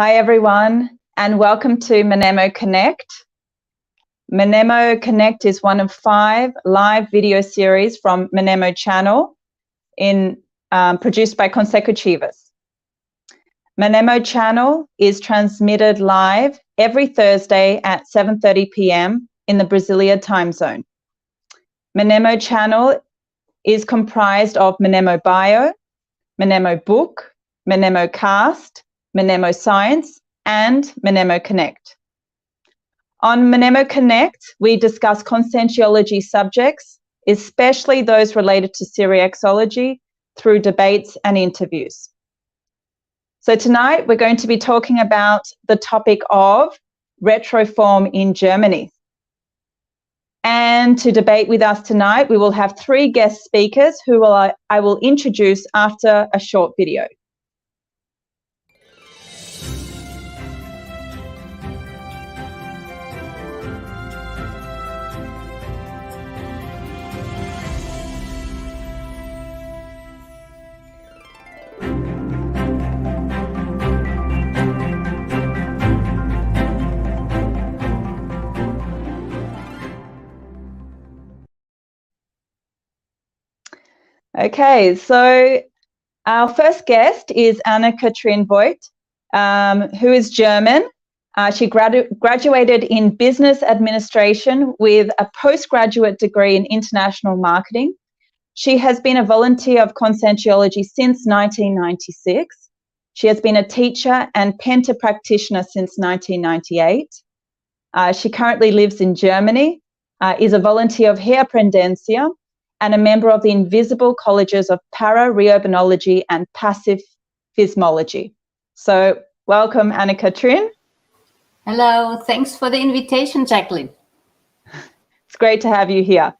Hi everyone, and welcome to MnemoConnect. MnemoConnect is one of 5 live video series from Mnemo channel produced by Consecutives. Mnemo channel is transmitted live every Thursday at 7:30 p.m. in the Brasilia time zone. Mnemo channel is comprised of Mnemo Bio, Mnemo Book, Mnemo Cast, Mnemo Science, and MnemoConnect. On MnemoConnect, we discuss conscientiology subjects, especially those related to Syriaxology, through debates and interviews. So tonight, we're going to be talking about the topic of Retroform in Germany. And to debate with us tonight, we will have 3 guest speakers who I will introduce after a short video. Okay, so our first guest is Anne-Catrin Vogt, who is German. She graduated in business administration with a postgraduate degree in international marketing. She has been a volunteer of conscientiology since 1996. She has been a teacher and Penta practitioner since 1998. She currently lives in Germany, is a volunteer of Heerprendentia, and a member of the Invisible Colleges of Para-Rheobinology and Passive Physmology. So welcome, Anne-Catrin. Hello, thanks for the invitation, Jaclyn. It's great to have you here.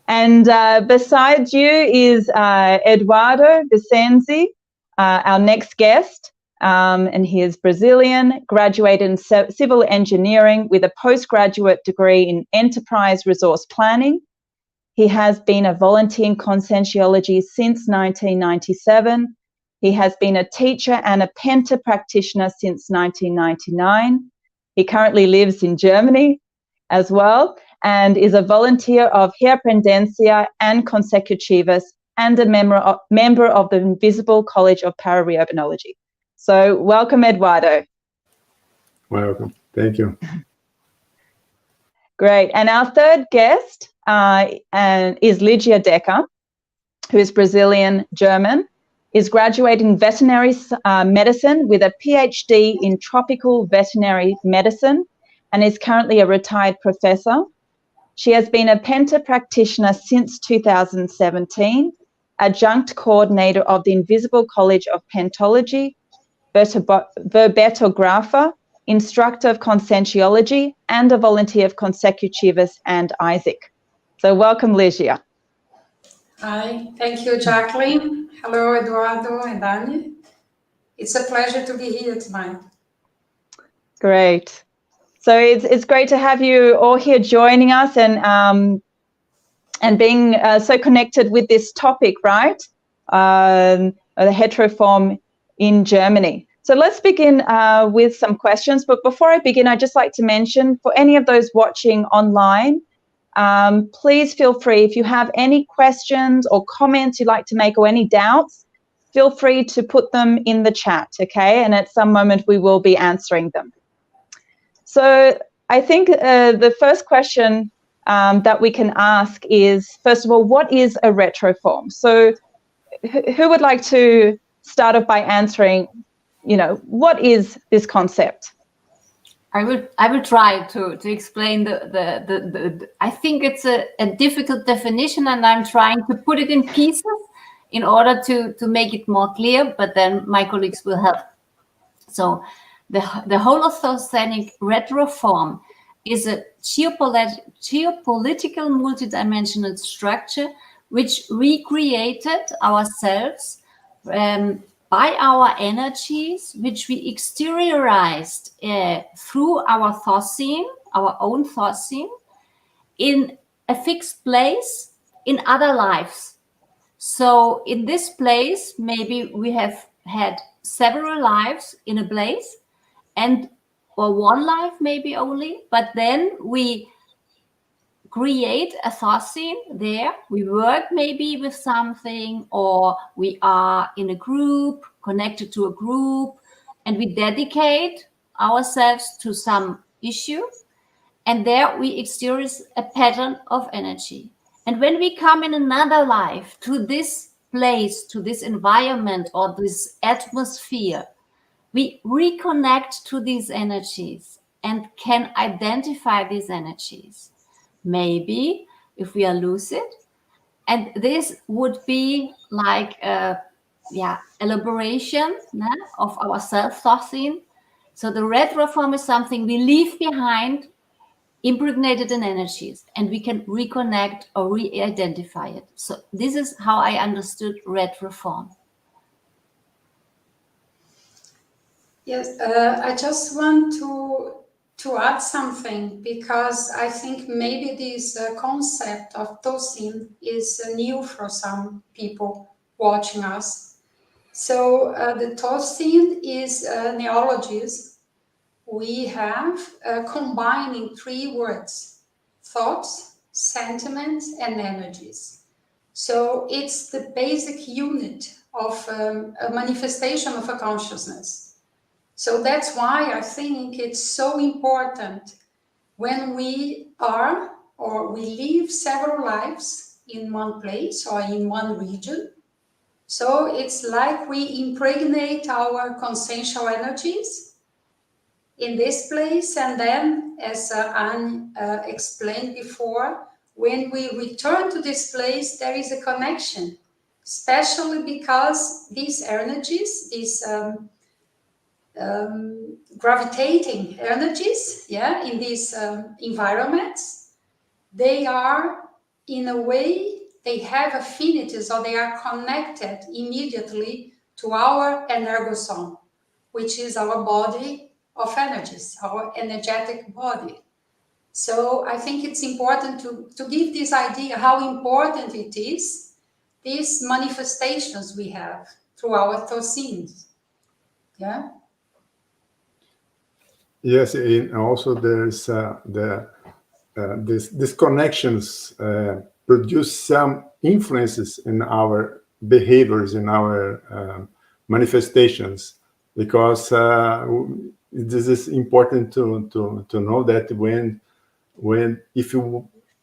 And beside you is Eduardo Vicenzi, our next guest, and he is Brazilian, graduated in civil engineering with a postgraduate degree in enterprise resource planning. He has been a volunteer in conscientiology since 1997. He has been a teacher and a Penta practitioner since 1999. He currently lives in Germany as well and is a volunteer of Heerprendentia and Consecutives and a member of the Invisible College of Para-Rheobinology. So welcome, Eduardo. Welcome. Thank you. Great. And our third guest is Lygia Decker, who is Brazilian German, is graduating veterinary medicine with a PhD in tropical veterinary medicine and is currently a retired professor. She has been a Penta practitioner since 2017, adjunct coordinator of the Invisible College of Pentology, verbetographer, instructor of conscientiology, and a volunteer of Consecutives and Isaac. So welcome, Lygia. Hi, thank you, Jaclyn. Hello, Eduardo and Anne. It's a pleasure to be here tonight. Great. So it's great to have you all here joining us and being so connected with this topic, right? The heteroform in Germany. So let's begin with some questions. But before I begin, I'd just like to mention for any of those watching online, please feel free, if you have any questions or comments you'd like to make or any doubts, feel free to put them in the chat, okay? And at some moment we will be answering them. So I think the first question that we can ask is, first of all, what is a retroform? So who would like to start off by answering, what is this concept? I will try to explain the I think it's a difficult definition, and I'm trying to put it in pieces in order to make it more clear, but then my colleagues will help. So the Holocene retroform is a geopolitical multidimensional structure which recreated ourselves by our energies, which we exteriorized through our thought-seeing, our own thought-seeing, in a fixed place in other lives. So in this place, maybe we have had several lives in a place, or one life maybe only, but then we create a thought scene there. We work maybe with something, or we are in a group, connected to a group, and we dedicate ourselves to some issue. And there we experience a pattern of energy. And when we come in another life to this place, to this environment or this atmosphere, we reconnect to these energies and can identify these energies. Maybe if we are lucid, and this would be like a elaboration of our self-thought scene. So the retroform is something we leave behind, impregnated in energies, and we can reconnect or re-identify it. So this is how I understood retroform. Yes, I just want to add something, because I think maybe this concept of tosin is new for some people watching us. So the tosin is a neologism we have combining three words: thoughts, sentiments, and energies. So it's the basic unit of a manifestation of a consciousness. So that's why I think it's so important when we are or we live several lives in one place or in one region. So it's like we impregnate our consciential energies in this place, and then, as Anne explained before, when we return to this place, there is a connection, especially because these energies, these gravitating energies, in these environments, they are, in a way, they have affinities, or they are connected immediately to our energosome, which is our body of energies, our energetic body. So I think it's important to give this idea how important it is, these manifestations we have through our tosins. Yeah. Yes, and also there's these connections produce some influences in our behaviors, in our manifestations, because this is important to know that when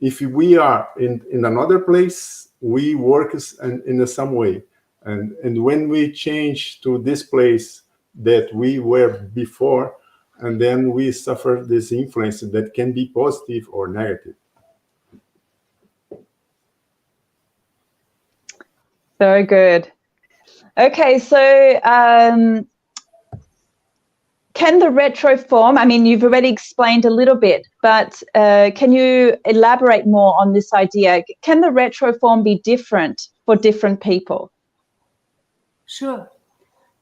if we are in another place, we work in some way, and when we change to this place that we were before, and then we suffer this influence that can be positive or negative. Very good. Okay, so can the retroform, I mean, you've already explained a little bit, but can you elaborate more on this idea? Can the retroform be different for different people? Sure.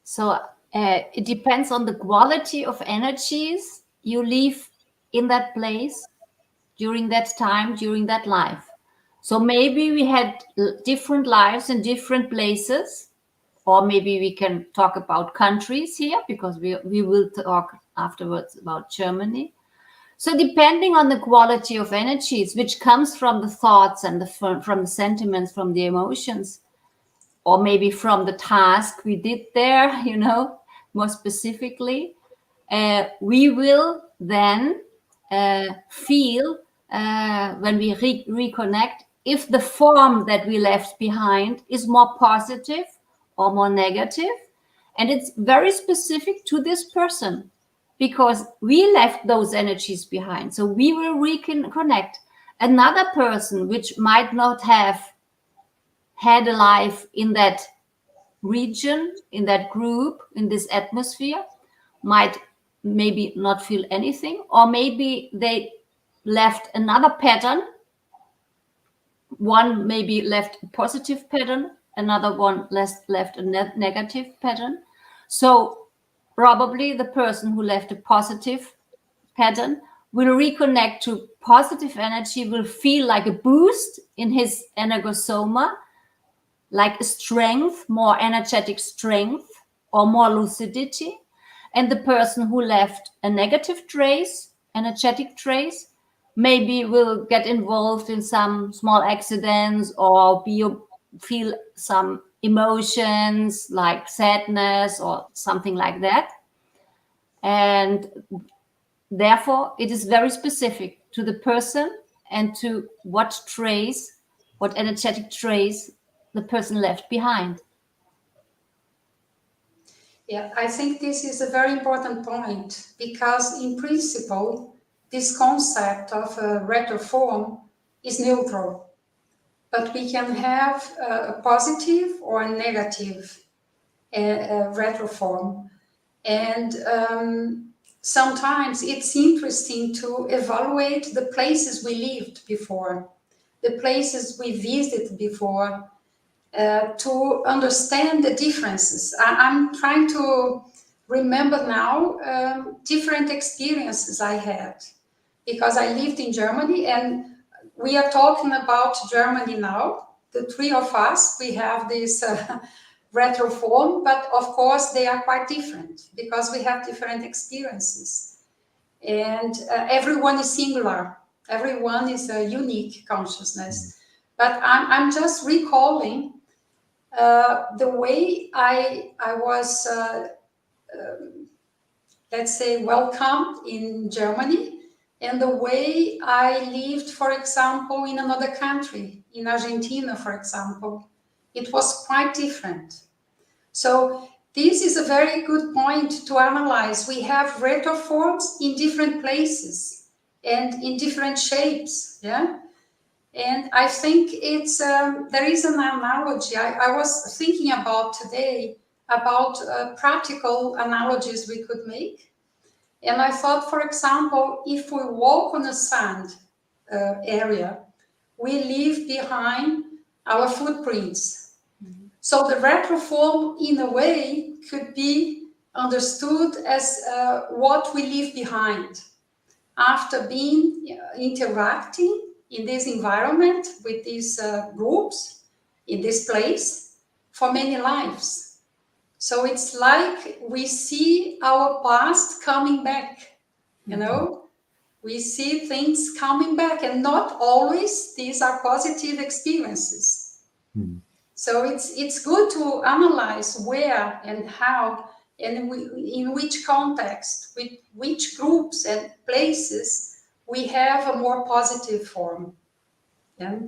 So it depends on the quality of energies you leave in that place during that time, during that life. So maybe we had different lives in different places, or maybe we can talk about countries here, because we will talk afterwards about Germany. So depending on the quality of energies, which comes from the thoughts and from the sentiments, from the emotions, or maybe from the task we did there, more specifically, we will then feel when we reconnect if the form that we left behind is more positive or more negative. And it's very specific to this person, because we left those energies behind. So we will reconnect. Another person which might not have had a life in that region, in that group, in this atmosphere, might maybe not feel anything, or maybe they left another pattern. One maybe left a positive pattern, another one left a negative pattern. So probably the person who left a positive pattern will reconnect to positive energy, will feel like a boost in his energosoma, like a strength, more energetic strength, or more lucidity. And the person who left a negative trace, energetic trace, maybe will get involved in some small accidents or feel some emotions like sadness or something like that. And therefore, it is very specific to the person and to what trace, what energetic trace the person left behind. Yeah, I think this is a very important point, because in principle, this concept of a retroform is neutral, but we can have a positive or a negative retroform. And sometimes it's interesting to evaluate the places we lived before, the places we visited before, to understand the differences. I'm trying to remember now different experiences I had, because I lived in Germany, and we are talking about Germany now. The three of us, we have this retroform, but of course they are quite different because we have different experiences. And everyone is singular. Everyone is a unique consciousness. But I'm just recalling the way I was, let's say, welcomed in Germany, and the way I lived, for example, in another country, in Argentina, for example. It was quite different. So this is a very good point to analyze. We have retroforms in different places and in different shapes, yeah? And I think it's there is an analogy I was thinking about today, about practical analogies we could make. And I thought, for example, if we walk on a sand area, we leave behind our footprints. Mm-hmm. So the retroform, in a way, could be understood as what we leave behind after being interacting in this environment with these groups, in this place, for many lives. So it's like we see our past coming back, you know? We see things coming back, and not always these are positive experiences. Mm. So it's good to analyze where and how, and in which context, with which groups and places we have a more positive form. Yeah.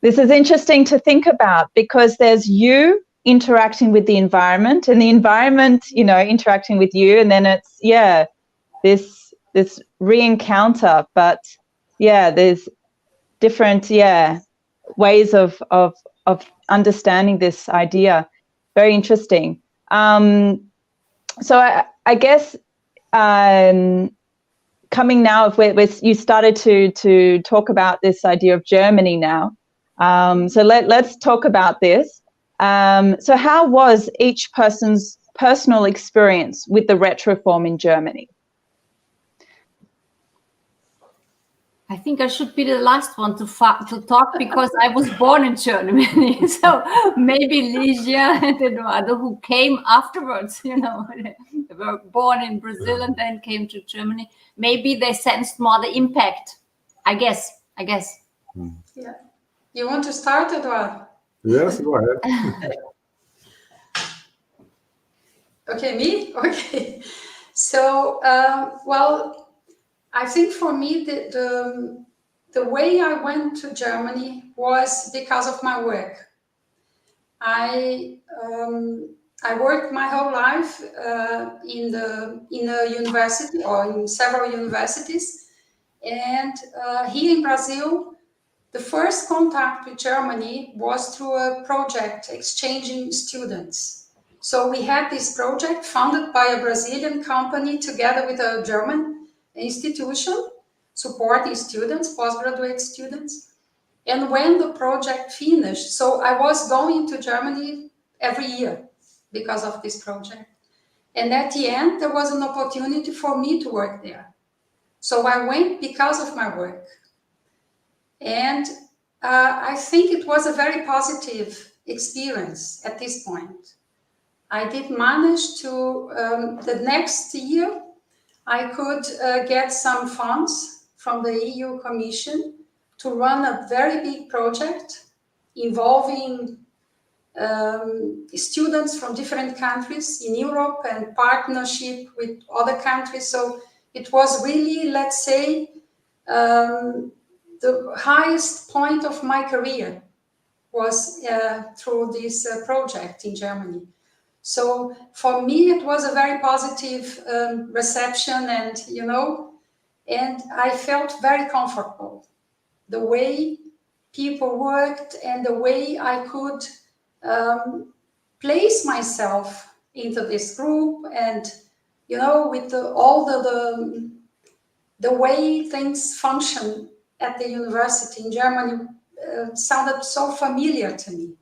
This is interesting to think about, because there's you interacting with the environment, and the environment, you know, interacting with you, and then it's, yeah, this re-encounter. But yeah, there's different, yeah, ways of understanding this idea. Very interesting. So I guess coming now, if you started to talk about this idea of Germany now. So let's talk about this. So how was each person's personal experience with the retroform in Germany? I think I should be the last one to talk, because I was born in Germany. So maybe Lygia and Eduardo, who came afterwards, you know, they were born in Brazil and then came to Germany. Maybe they sensed more the impact. I guess. Yeah. You want to start, Eduardo? Yes, go ahead. Okay, me? Okay. So, well, I think for me, the way I went to Germany was because of my work. I worked my whole life in a university, or in several universities, and here in Brazil, the first contact with Germany was through a project exchanging students. So we had this project funded by a Brazilian company together with a German institution supporting students, postgraduate students. And when the project finished, so I was going to Germany every year because of this project. And at the end, there was an opportunity for me to work there. So I went because of my work. And I think it was a very positive experience at this point. I did manage to, the next year, I could get some funds from the EU Commission to run a very big project involving students from different countries in Europe and partnership with other countries. So it was really, let's say, the highest point of my career was through this project in Germany. So for me, it was a very positive reception, and and I felt very comfortable. The way people worked and the way I could place myself into this group, and with all the way things function at the university in Germany sounded so familiar to me.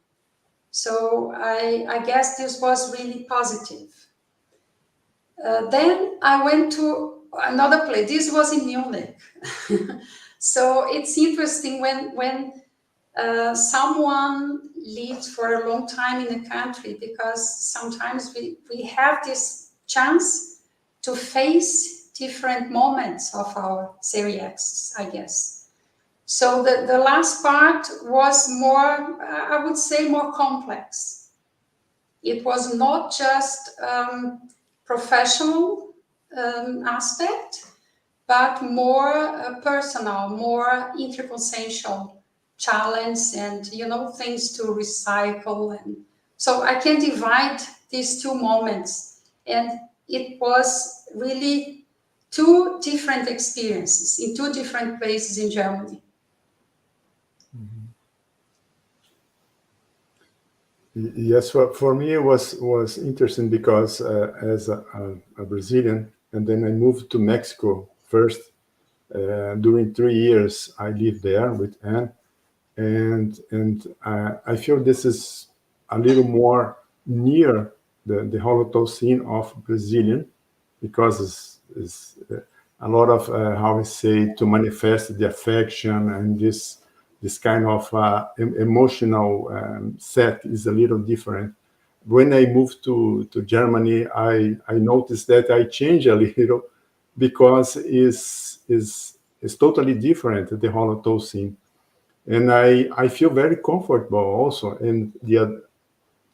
So I guess this was really positive. Then I went to another place. This was in Munich. So it's interesting when someone lives for a long time in a country, because sometimes we have this chance to face different moments of our careers, I guess. So the last part was more, I would say, more complex. It was not just professional aspect, but more personal, more interconsciential challenge, and things to recycle. And so I can divide these two moments, and it was really two different experiences in two different places in Germany. Yes, for me it was interesting because as a Brazilian, and then I moved to Mexico first. During 3 years, I lived there with Anne, and I feel this is a little more near the Holocene of Brazilian, because it's a lot of how I say, to manifest the affection, and this kind of emotional set is a little different. When I moved to Germany, I noticed that I changed a little, because it's totally different, the Holocene. And I feel very comfortable also. And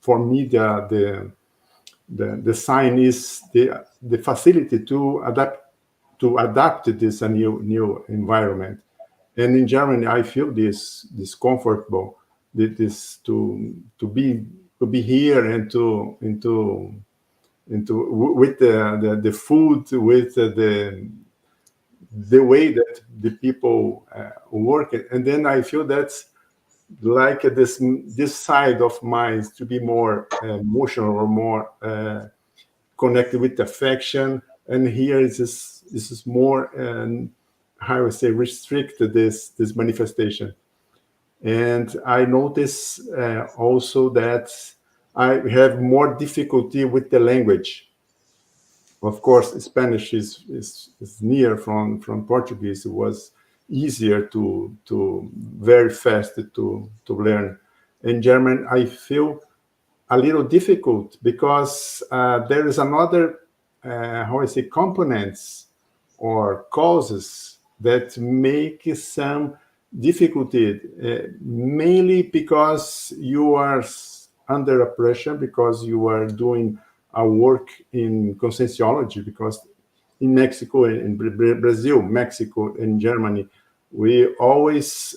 for me, the sign is the facility to adapt to this new environment. And in Germany, I feel this comfortable, this to be here and to with the food, with the way that the people work. And then I feel that's like this side of mine to be more emotional, or more connected with affection. And here this is more how I say, restricted this manifestation. And I notice also that I have more difficulty with the language. Of course, Spanish is near from Portuguese. It was easier to very fast to learn. In German, I feel a little difficult, because there is another how I say, components or causes that make some difficulty, mainly because you are under a pressure, because you are doing a work in conscienciology, because in Mexico, in Brazil, Mexico, and Germany, we always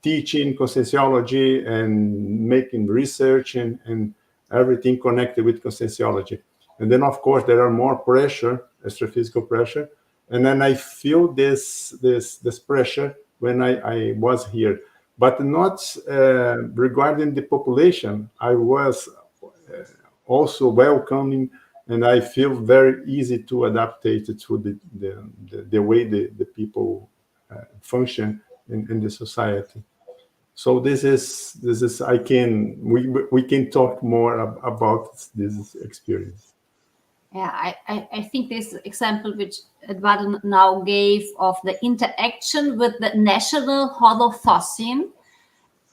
teaching conscienciology and making research and everything connected with conscienciology. And then, of course, there are more pressure, astrophysical pressure. And then I feel this pressure when I was here, but not regarding the population. I was also welcoming, and I feel very easy to adapt to the way the people function in the society. So this is we can talk more about this experience. Yeah, I think this example which Eduardo now gave of the interaction with the national Holocene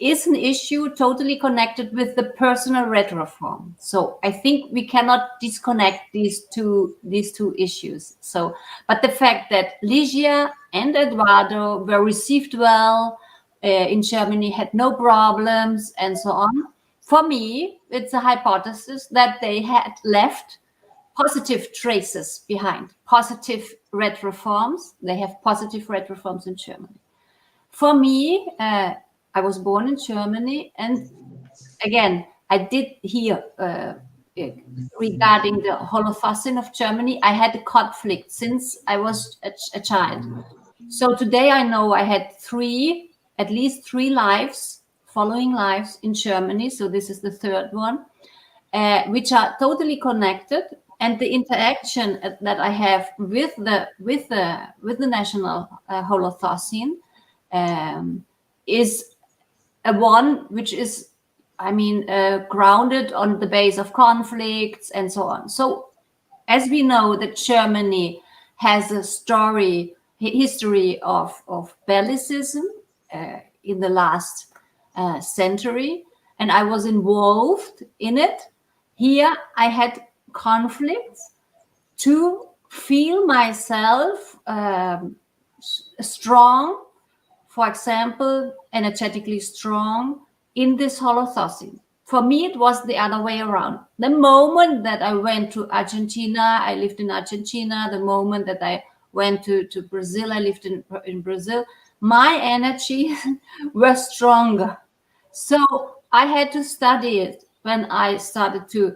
is an issue totally connected with the personal retroform. So I think we cannot disconnect these two issues. So, but the fact that Lygia and Eduardo were received well in Germany, had no problems, and so on. For me, it's a hypothesis that they had left positive traces behind, positive retroforms. They have positive retroforms in Germany. For me, I was born in Germany, and again, I did hear regarding the Holothocene of Germany. I had a conflict since I was a child. So today I know I had at least three following lives in Germany. So this is the third one, which are totally connected. And the interaction that I have with the national Holothocene is a one which is, grounded on the base of conflicts and so on. So as we know that Germany has a history of Bellicism in the last century, and I was involved in it. Here I had conflicts to feel myself strong, for example, energetically strong in this Holothocene. For me, it was the other way around. The moment that I went to Argentina, I lived in Argentina. The moment that I went to Brazil, I lived in Brazil. My energy was stronger. So I had to study it when I started to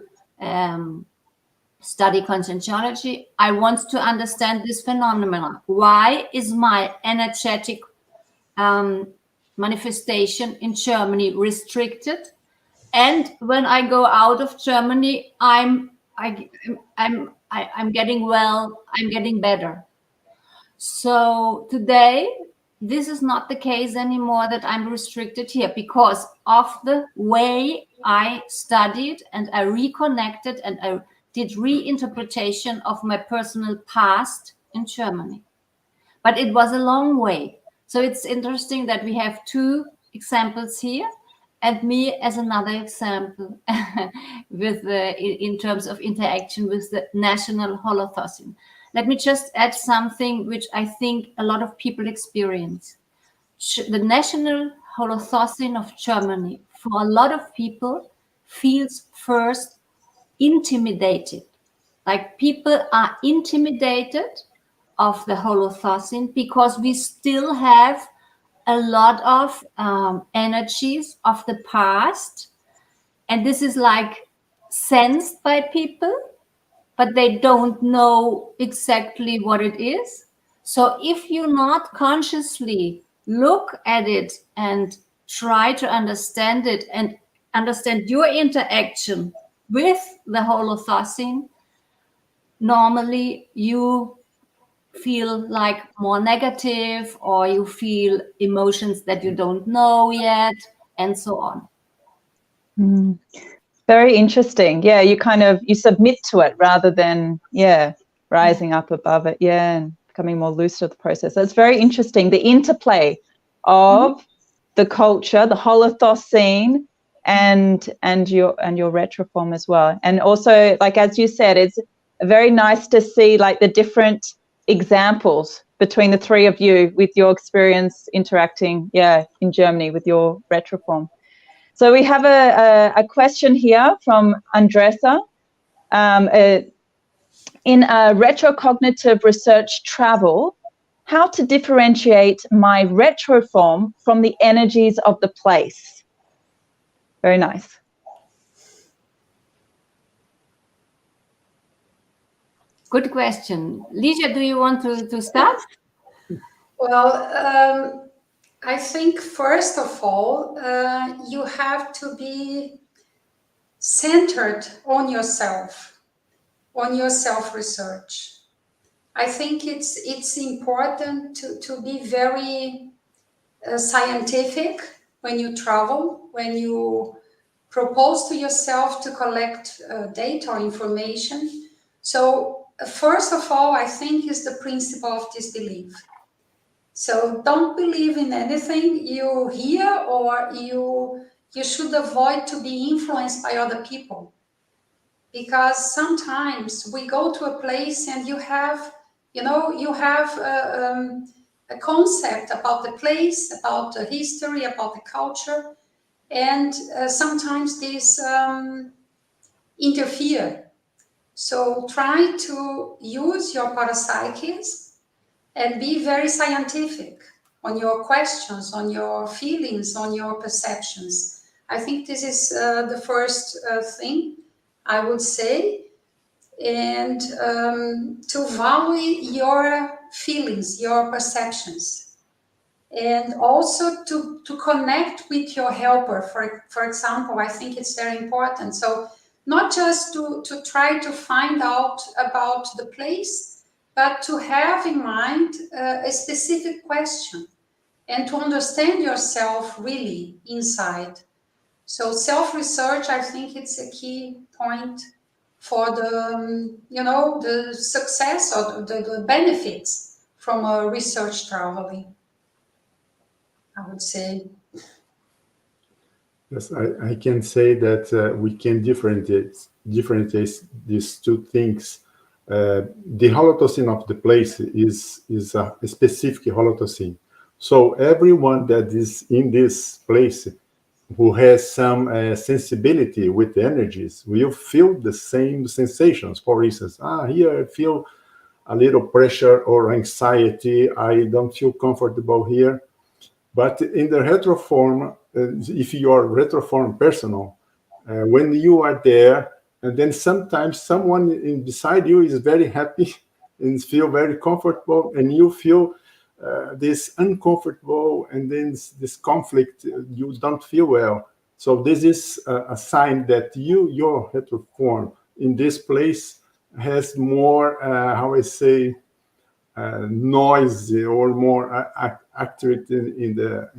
study conscienciology. I want to understand this phenomenon. Why is my energetic manifestation in Germany restricted? And when I go out of Germany, I'm getting well, I'm getting better. So today, this is not the case anymore that I'm restricted here because of the way I studied and I reconnected and I did reinterpretation of my personal past in Germany. But it was a long way. So it's interesting that we have two examples here and me as another example with in terms of interaction with the national Holothocene. Let me just add something which I think a lot of people experience. The national Holothocene of Germany, for a lot of people, feels first intimidated. Like people are intimidated of the Holothocene because we still have a lot of energies of the past. And this is like sensed by people, but they don't know exactly what it is. So if you not consciously look at it and try to understand it and understand your interaction with the Holothocene, normally you feel like more negative or you feel emotions that you don't know yet and so on. Very interesting. Yeah, you submit to it rather than rising up above it, and becoming more loose to the process. That's very interesting. The interplay of the culture, the Holothocene, and your retroform as well. And also, like as you said, it's very nice to see like the different examples between the three of you with your experience interacting in Germany with your retroform. So we have a question here from Andressa. In a retrocognitive research travel, how to differentiate my retroform from the energies of the place? Very nice. Good question. Lygia, do you want to start? Well, I think first of all, you have to be centered on yourself, on your self-research. I think it's important to be very scientific when you travel, when you propose to yourself to collect data or information. So first of all, I think is the principle of disbelief. So don't believe in anything you hear, or you should avoid to be influenced by other people. Because sometimes we go to a place and you have a concept about the place, about the history, about the culture, and sometimes these interfere. So try to use your parapsychism and be very scientific on your questions, on your feelings, on your perceptions. I think this is the first thing I would say. And to value your feelings, your perceptions. And also to connect with your helper. For example, I think it's very important. So not just to try to find out about the place, but to have in mind a specific question and to understand yourself really inside. So self-research, I think it's a key point for the, the success or the benefits from a research traveling, I would say. Yes, I can say that we can differentiate these two things. The holotocene of the place is a specific holotocene. So everyone that is in this place who has some sensibility with the energies will feel the same sensations. For instance, here I feel a little pressure or anxiety. I don't feel comfortable here. But in the retroform, if you are retroform personal, when you are there, and then sometimes someone beside you is very happy and feel very comfortable, and you feel this uncomfortable, and then this conflict, you don't feel well. So this is a sign that your retroform in this place has more, how I say, noisy or more accurate in the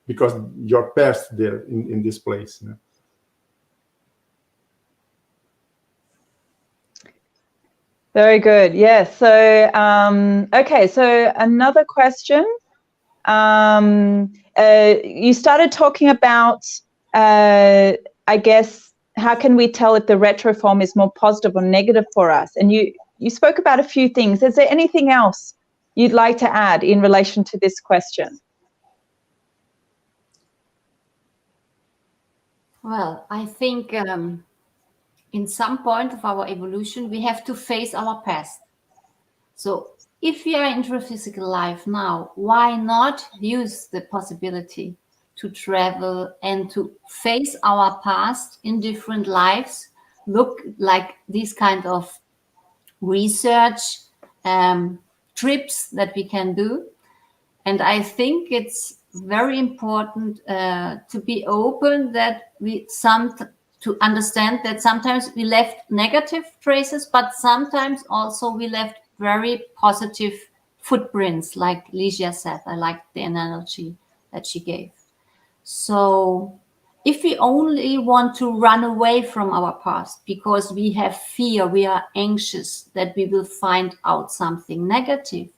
because you're past there in this place. Very good. Yes. So okay. So another question. You started talking about, I guess, how can we tell if the retroform is more positive or negative for us? And you spoke about a few things. Is there anything else you'd like to add in relation to this question? Well, I think in some point of our evolution, we have to face our past. So if we are in a physical life now, why not use the possibility to travel and to face our past in different lives? Look like these kind of research trips that we can do. And I think it's very important to be open, that to understand that sometimes we left negative traces, but sometimes also we left very positive footprints, like Lygia said. I like the analogy that she gave. So if we only want to run away from our past because we have fear, we are anxious that we will find out something negative,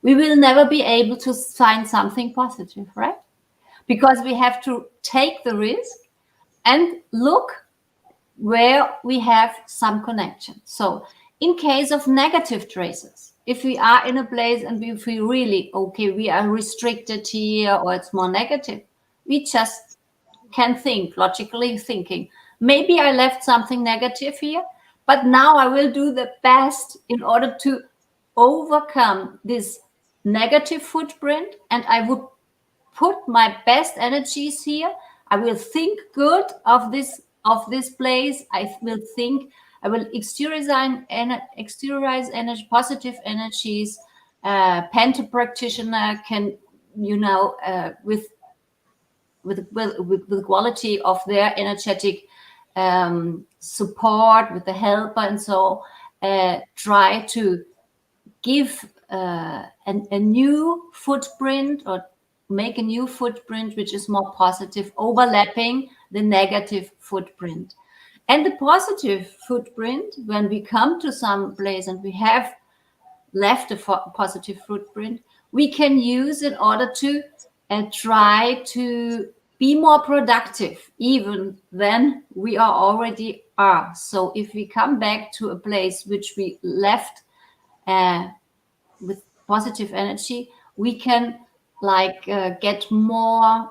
we will never be able to find something positive, right? Because we have to take the risk and look where we have some connection. So in case of negative traces, if we are in a place and we feel really, okay, we are restricted here, or it's more negative, we just can think, logically thinking, maybe I left something negative here, but now I will do the best in order to overcome this negative footprint, and I would put my best energies here. I will think good of this place. I will exteriorize energy, positive energies. Penta practitioner can, with the quality of their energetic support, with the helper, and so try to give a new footprint, or make a new footprint which is more positive, overlapping the negative footprint. And the positive footprint, when we come to some place and we have left a positive footprint, we can use in order to try to be more productive even than we already are. So if we come back to a place which we left with positive energy, we can like get more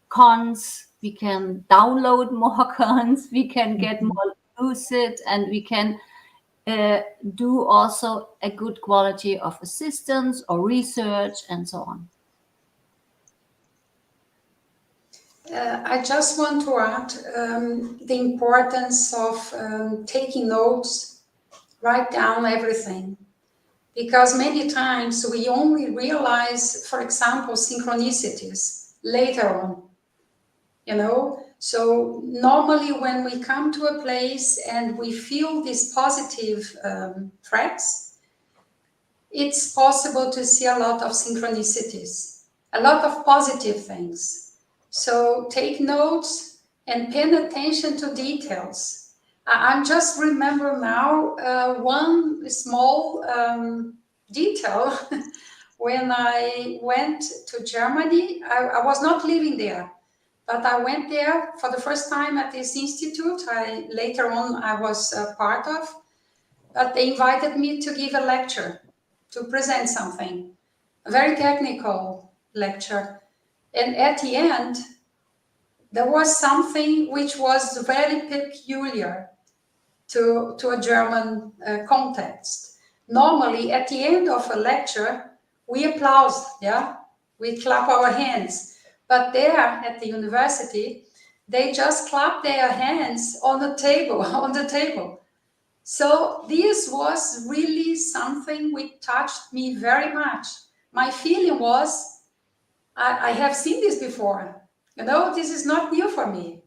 cons, we can download more cons, we can get more lucid, and we can do also a good quality of assistance or research and so on. I just want to add the importance of taking notes, write down everything. Because many times we only realize, for example, synchronicities later on, you know? So normally when we come to a place and we feel these positive threats, it's possible to see a lot of synchronicities, a lot of positive things. So take notes and pay attention to details. I'm just remember now one small detail. When I went to Germany, I was not living there, but I went there for the first time at this institute. Later on I was part of, but they invited me to give a lecture, to present something, a very technical lecture. And at the end, there was something which was very peculiar to a German context. Normally, at the end of a lecture, we applaud, yeah? We clap our hands. But there at the university, they just clap their hands on the table, on the table. So this was really something which touched me very much. My feeling was, I have seen this before. You know, this is not new for me.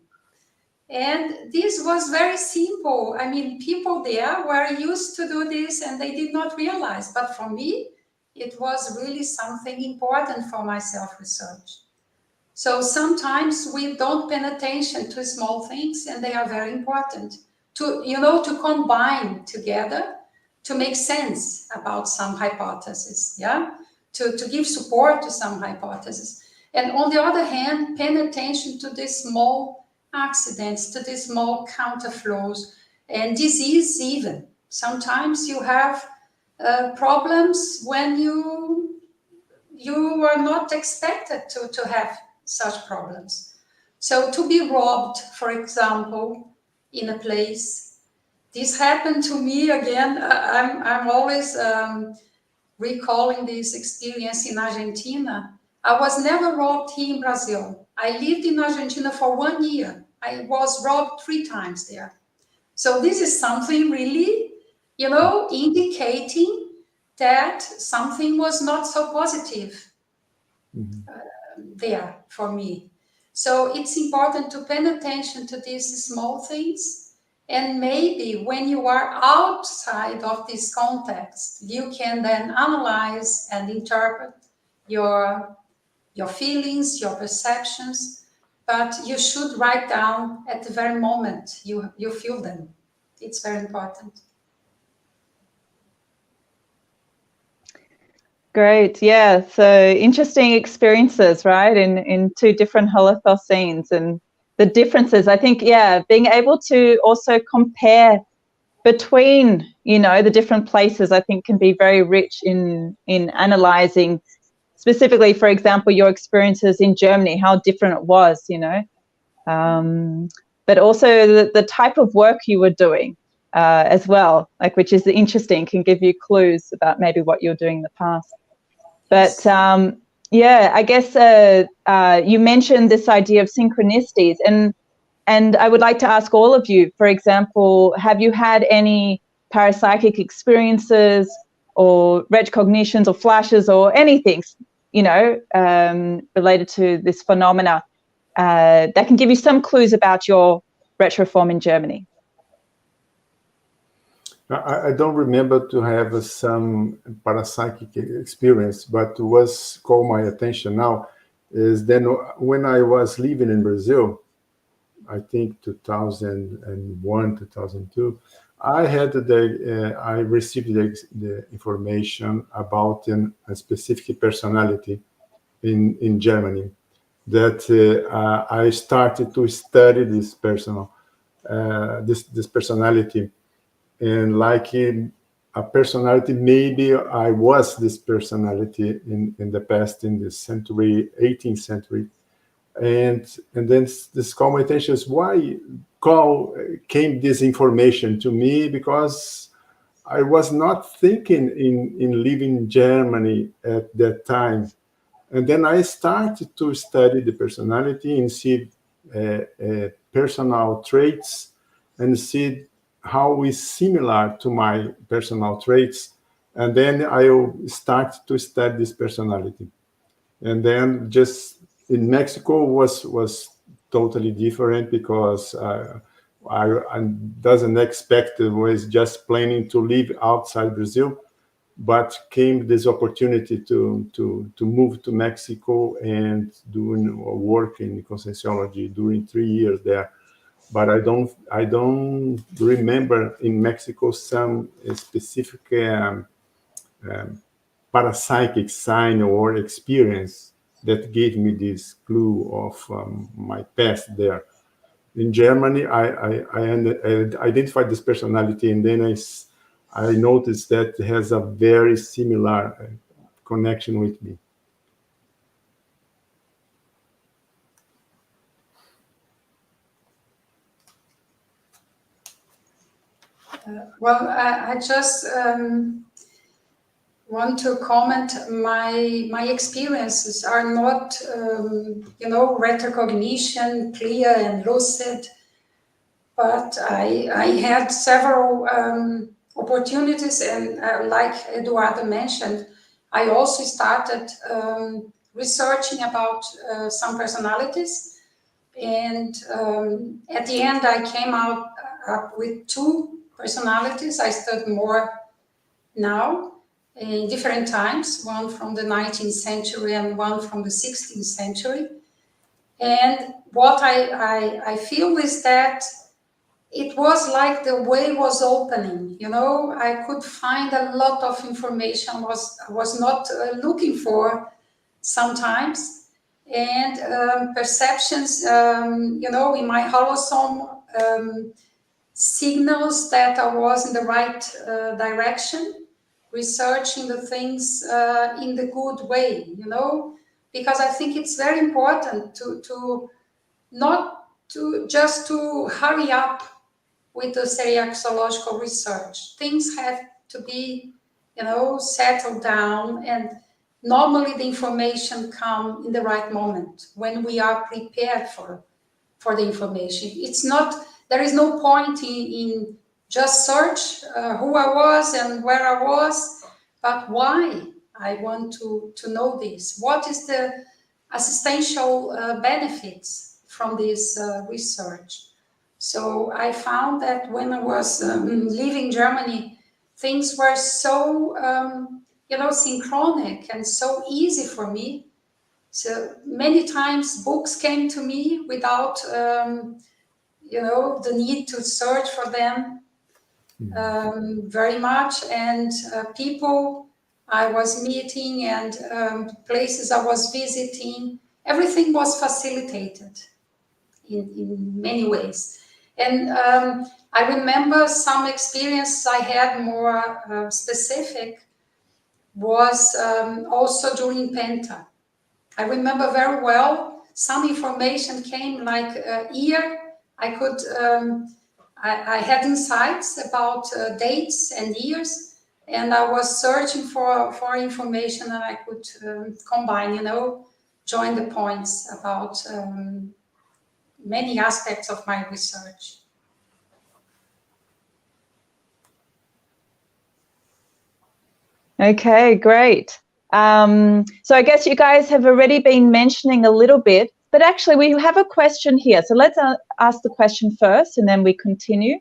And this was very simple. I mean, people there were used to do this and they did not realize. But for me, it was really something important for my self-research. So sometimes we don't pay attention to small things, and they are very important to, you know, to combine together to make sense about some hypothesis, yeah? To give support to some hypothesis. And on the other hand, paying attention to these small accidents, to these small counterflows and disease even. Sometimes you have problems when you are not expected to have such problems. So to be robbed, for example, in a place, this happened to me again. I'm always recalling this experience in Argentina. I was never robbed here in Brazil. I lived in Argentina for 1 year. I was robbed 3 times there. So this is something really, you know, indicating that something was not so positive there for me. So it's important to pay attention to these small things. And maybe when you are outside of this context, you can then analyze and interpret your feelings, your perceptions, but you should write down at the very moment you feel them. It's very important. Great, yeah. So interesting experiences, right? In 2 different Holothoscenes, and the differences. I think, yeah, being able to also compare between, you know, the different places, I think can be very rich in analyzing, specifically, for example, your experiences in Germany, how different it was, you know, but also the type of work you were doing as well, like, which is interesting, can give you clues about maybe what you're doing in the past. But yeah, I guess you mentioned this idea of synchronicities, and I would like to ask all of you, for example, have you had any parapsychic experiences or retrocognitions or flashes or anything, you know, related to this phenomena that can give you some clues about your retroform in Germany? I don't remember to have some parapsychic experience, but what's caught my attention now is then when I was living in Brazil, I think 2001, 2002, I received the information about a specific personality in Germany, that I started to study this personality, and like a personality, maybe I was this personality in the past, in the 18th century. And then this commentation is why came this information to me, because I was not thinking in living in Germany at that time. And then I started to study the personality and see personal traits, and see how is similar to my personal traits. And then I start to study this personality. And then just in Mexico was totally different, because I doesn't expect, was just planning to live outside Brazil, but came this opportunity to move to Mexico and doing work in Conscienciology during 3 years there. But I don't remember in Mexico some specific parapsychic sign or experience that gave me this clue of my past there. In Germany, I identified this personality, and then I noticed that it has a very similar connection with me. Well, I just want to comment. My experiences are not, retrocognition, clear and lucid, but I had several opportunities, and like Eduardo mentioned, I also started researching about some personalities, and at the end I came up with 2 personalities. I studied more now in different times, one from the 19th century and one from the 16th century. And what I feel is that it was like the way was opening, I could find a lot of information I was not looking for sometimes, and perceptions, in my holosome, signals that I was in the right direction, researching the things in the good way, because I think it's very important to not to just to hurry up with the seriaxological research. Things have to be, settled down, and normally the information come in the right moment when we are prepared for the information. It's not, there is no point in just search who I was and where I was, but why I want to know this. What is the assistential benefits from this research? So I found that when I was leaving Germany, things were so, synchronic and so easy for me. So many times books came to me without, the need to search for them very much. And people I was meeting and places I was visiting, everything was facilitated in many ways. And I remember some experience I had more specific was also during Penta. I remember very well, some information came like year. I could, I had insights about dates and years, and I was searching for information that I could combine, join the points about many aspects of my research. Okay, great. So I guess you guys have already been mentioning a little bit, but actually we have a question here. So let's ask the question first and then we continue.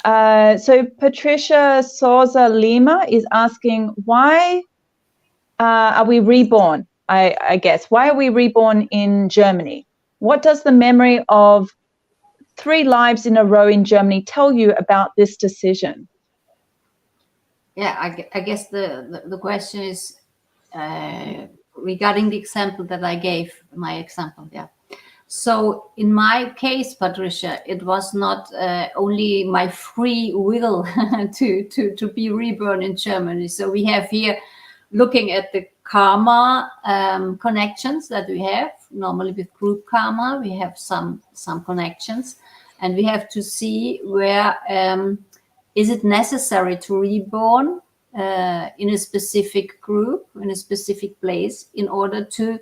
So Patricia Souza Lima is asking, why are we reborn? I guess, why are we reborn in Germany? What does the memory of 3 lives in a row in Germany tell you about this decision? Yeah, I guess the question is regarding the example that I gave, my example, yeah. So in my case, Patricia, it was not only my free will to be reborn in Germany. So we have here, looking at the karma connections that we have, normally with group karma, we have some connections, and we have to see where is it necessary to reborn in a specific group, in a specific place, in order to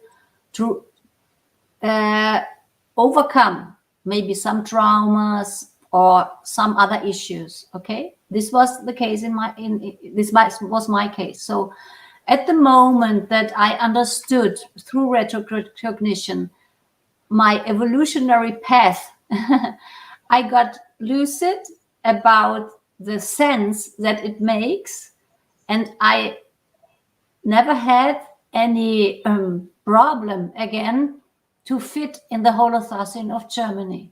overcome maybe some traumas or some other issues. Okay, this was the case was my case. So at the moment that I understood through retrocognition my evolutionary path, I got lucid about the sense that it makes, and I never had any problem again to fit in the Holocene of Germany.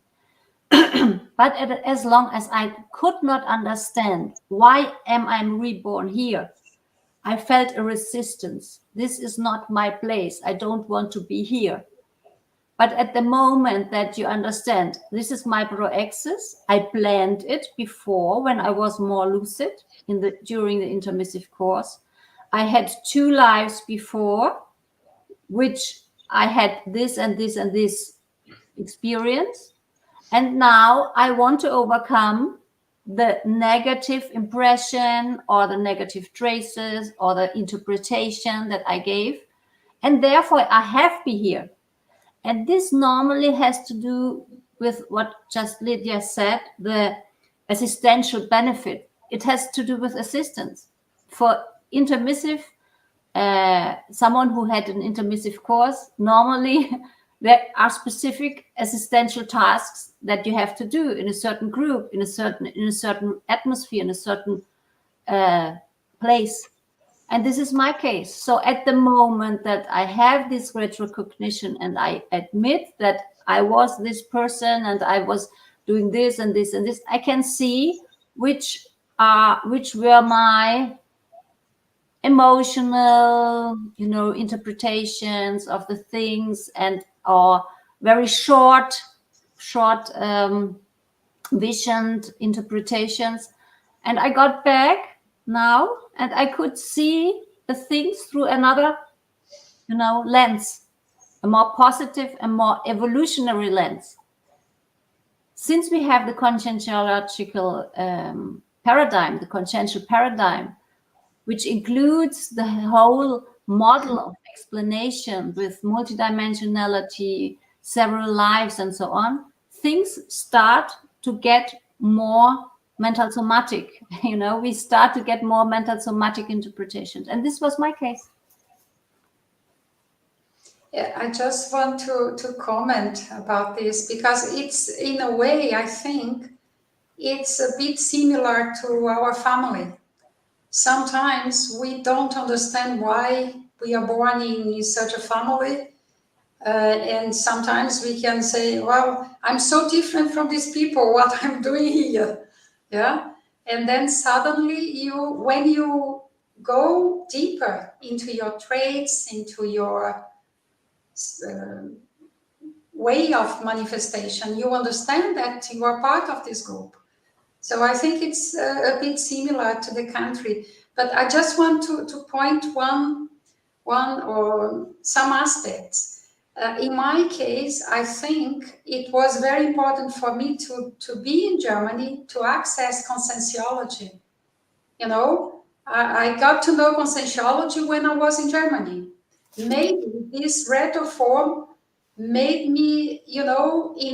But as long as I could not understand why am I reborn here, I felt a resistance. This is not my place. I don't want to be here. But at the moment that you understand, this is my proexis, I planned it before when I was more lucid during the intermissive course. I had 2 lives before, which I had this and this and this experience. And now I want to overcome the negative impression or the negative traces or the interpretation that I gave. And therefore I have to be here. And this normally has to do with what just Lydia said, the assistential benefit. It has to do with assistance. For intermissive, someone who had an intermissive course, normally there are specific assistential tasks that you have to do in a certain group, in a certain atmosphere, in a certain place. And this is my case. So at the moment that I have this retrocognition and I admit that I was this person and I was doing this and this and this, I can see which were my emotional, interpretations of the things and or very short visioned interpretations. And I got back now and I could see the things through another, lens, a more positive and more evolutionary lens. Since we have the conscientiological paradigm, the consciential paradigm, which includes the whole model of explanation with multidimensionality, several lives, and so on, things start to get more mental somatic. We start to get more mental somatic interpretations. And this was my case. Yeah, I just want to comment about this because it's, in a way, I think it's a bit similar to our family. Sometimes we don't understand why we are born in such a family. And sometimes we can say, well, I'm so different from these people, what I'm doing here. Yeah. And then suddenly when you go deeper into your traits, into your way of manifestation, you understand that you are part of this group. So I think it's a bit similar to the country. But I just want to point one or some aspects. In my case, I think it was very important for me to be in Germany to access conscientiology. I got to know conscientiology when I was in Germany. Maybe this Retroform made me, in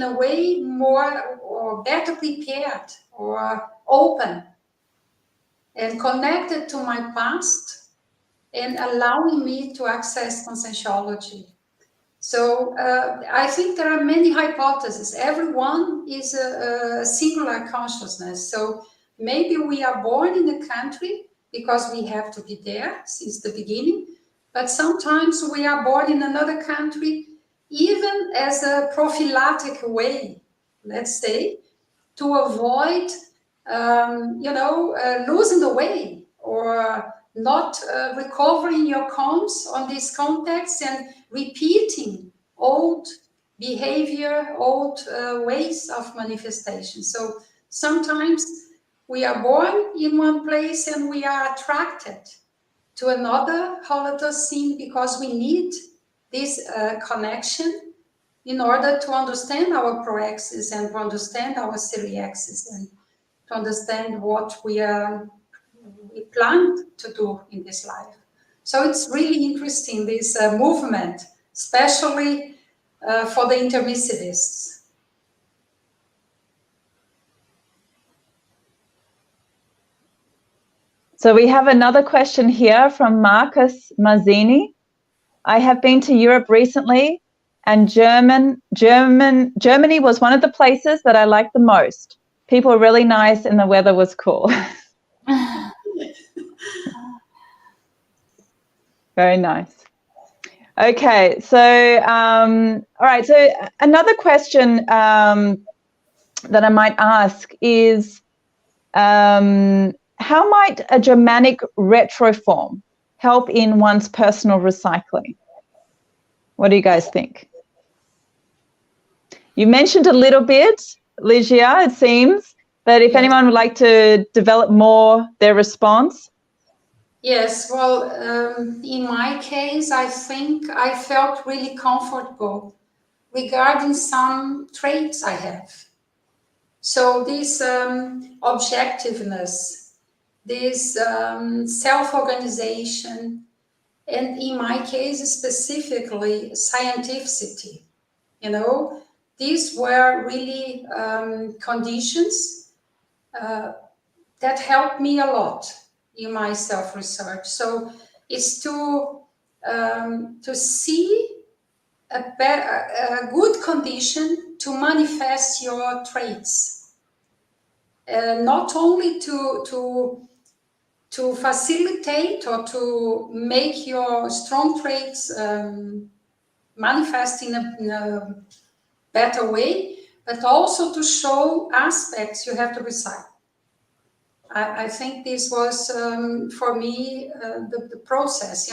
a way more or better prepared or open and connected to my past and allowing me to access conscientiology. So I think there are many hypotheses. Everyone is a singular consciousness. So maybe we are born in a country because we have to be there since the beginning. But sometimes we are born in another country, even as a prophylactic way, let's say, to avoid, losing the way or not recovering your comms on this context and repeating old behavior, old ways of manifestation. So sometimes we are born in one place and we are attracted to another Holotocene because we need this connection in order to understand our proaxis and to understand our seriaxis and to understand what we plan to do in this life. So it's really interesting, this movement, especially for the intermissivists. So we have another question here from Marcus Mazzini. I have been to Europe recently, and Germany was one of the places that I liked the most. People were really nice and the weather was cool. Very nice. Okay, so all right, so another question that I might ask is, how might a Germanic retroform help in one's personal recycling? What do you guys think? You mentioned a little bit, Lygia, it seems, but if anyone would like to develop more their response. Yes, well, in my case, I think I felt really comfortable regarding some traits I have. So this objectiveness, this self-organization, and in my case specifically, scientificity, these were really conditions that helped me a lot in my self-research. So it's to see a good condition to manifest your traits, not only to facilitate or to make your strong traits manifest in a better way, but also to show aspects you have to recite. I think this was, for me, the process,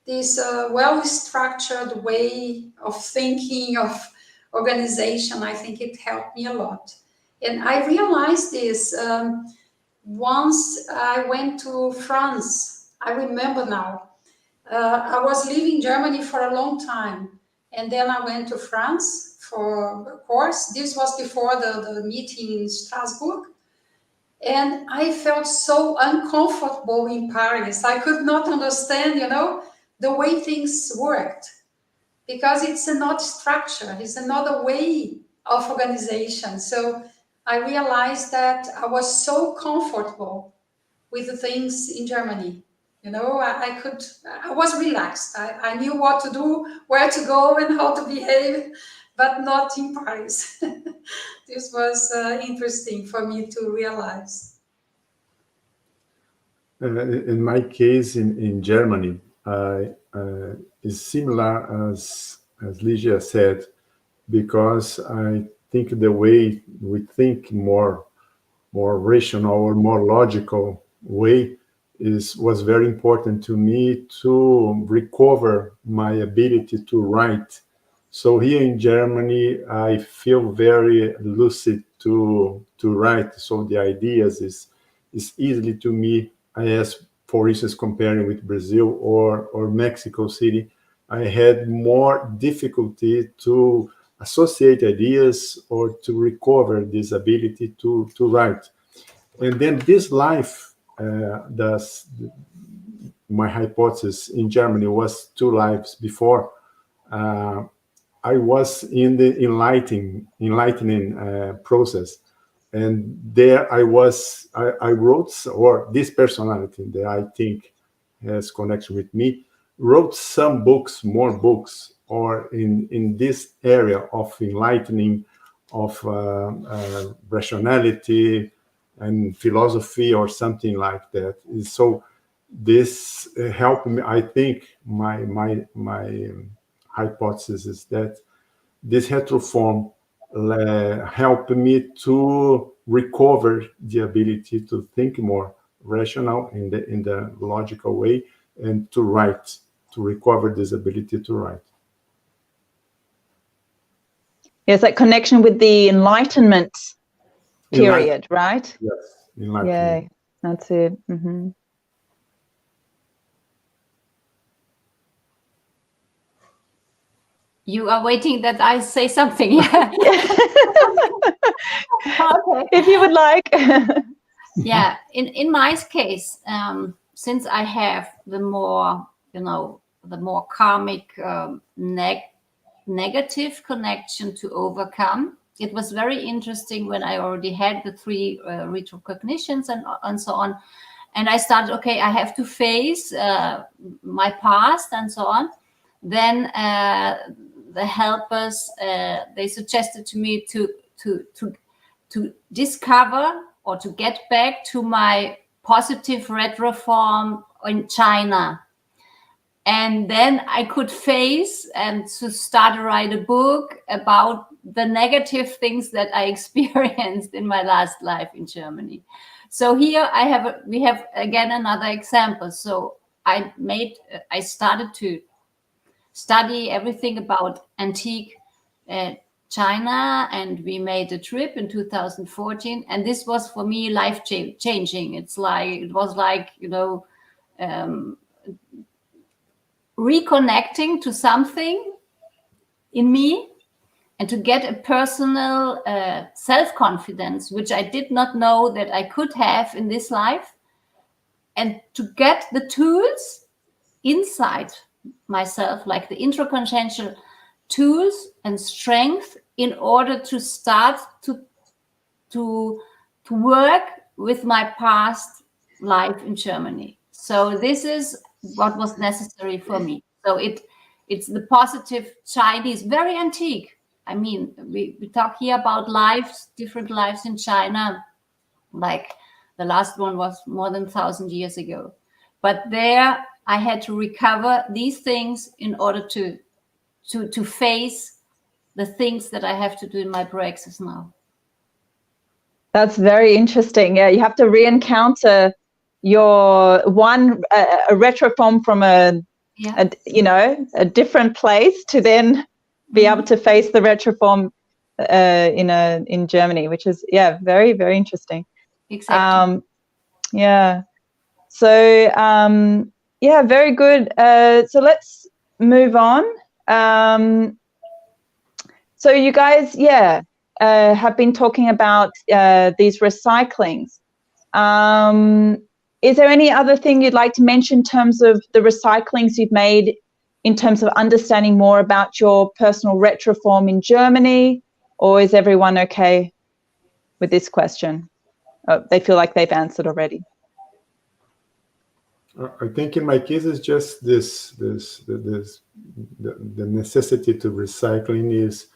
this well-structured way of thinking, of organization. I think it helped me a lot. And I realized this once I went to France. I remember now. I was living in Germany for a long time. And then I went to France for a course. This was before the meeting in Strasbourg. And I felt so uncomfortable in Paris. I could not understand, the way things worked, because it's not structure, it's another way of organization. So I realized that I was so comfortable with the things in Germany. I was relaxed. I knew what to do, where to go, and how to behave, but not in Paris. This was interesting for me to realize. In my case, in Germany, is similar as Lygia said, because I think the way we think more rational or more logical way was very important to me to recover my ability to write. So here in Germany, I feel very lucid to write. So the ideas is easily to me. As for instance, comparing with Brazil or Mexico City, I had more difficulty to associate ideas or to recover this ability to write. And then this life, my hypothesis in Germany was 2 lives before. I was in the enlightening process. And there I wrote, or this personality that I think has connection with me, wrote some books, more books, or in this area of enlightening, of rationality and philosophy or something like that. So this helped me. I think my hypothesis is that this retroform helped me to recover the ability to think more rational in the logical way, and to write, to recover this ability to write. Yes, that connection with the Enlightenment period, right? Yes, Enlightenment. Yeah, that's it. Mm-hmm. You are waiting that I say something. Yeah. Okay. If you would like. Yeah, in my case, since I have the more, the more karmic negative connection to overcome, it was very interesting when I already had the 3 retrocognitions and so on. And I started, okay, I have to face my past and so on. Then the helpers, they suggested to me to discover or to get back to my positive retroform in China. And then I could face and to start to write a book about the negative things that I experienced in my last life in Germany. So here we have again another example. So I started to study everything about antique China, and we made a trip in 2014, and this was for me life changing. It was like reconnecting to something in me, and to get a personal self-confidence, which I did not know that I could have in this life, and to get the tools inside myself, like the intraconsciential tools and strength, in order to start to work with my past life in Germany. So this is what was necessary for me. So it's the positive Chinese, very antique. I mean, we talk here about lives, different lives in China, like the last one was more than 1,000 years ago. But there I had to recover these things in order to face the things that I have to do in my praxis now. That's very interesting. Yeah, you have to re-encounter your a retroform from a different place to then be able to face the retroform in Germany, which is very, very interesting. Exactly. So very good. So let's move on. So you guys, have been talking about these recyclings. Is there any other thing you'd like to mention in terms of the recyclings you've made, in terms of understanding more about your personal retroform in Germany, or is everyone okay with this question? Oh, they feel like they've answered already. I think in my case, it's just the necessity to recycling is,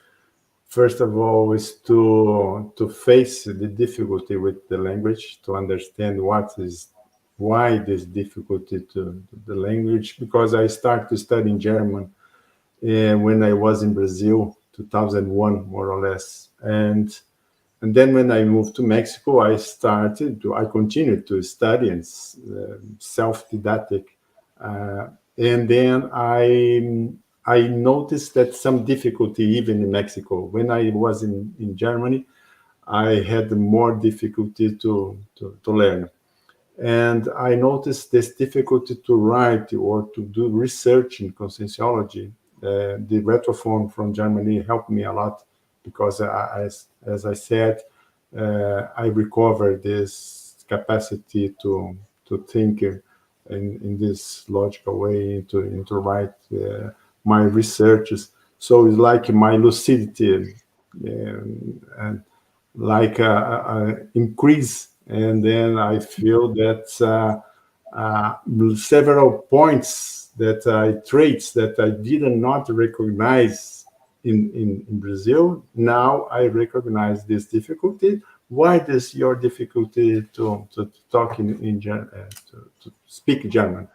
first of all, is to face the difficulty with the language, to understand why this difficulty to the language, because I started to study German when I was in Brazil, 2001, more or less. And then when I moved to Mexico, I continued to study and self-didactic. And then I noticed that some difficulty even in Mexico. When I was in Germany, I had more difficulty to learn. And I noticed this difficulty to write or to do research in conscienciology. The retroform from Germany helped me a lot, because as I said, I recovered this capacity to think in this logical way, to write my researches. So it's like my lucidity and like increase. And then I feel that several points traits that I did not recognize in Brazil, now I recognize this difficulty. Why is your difficulty to talk in German, to speak German?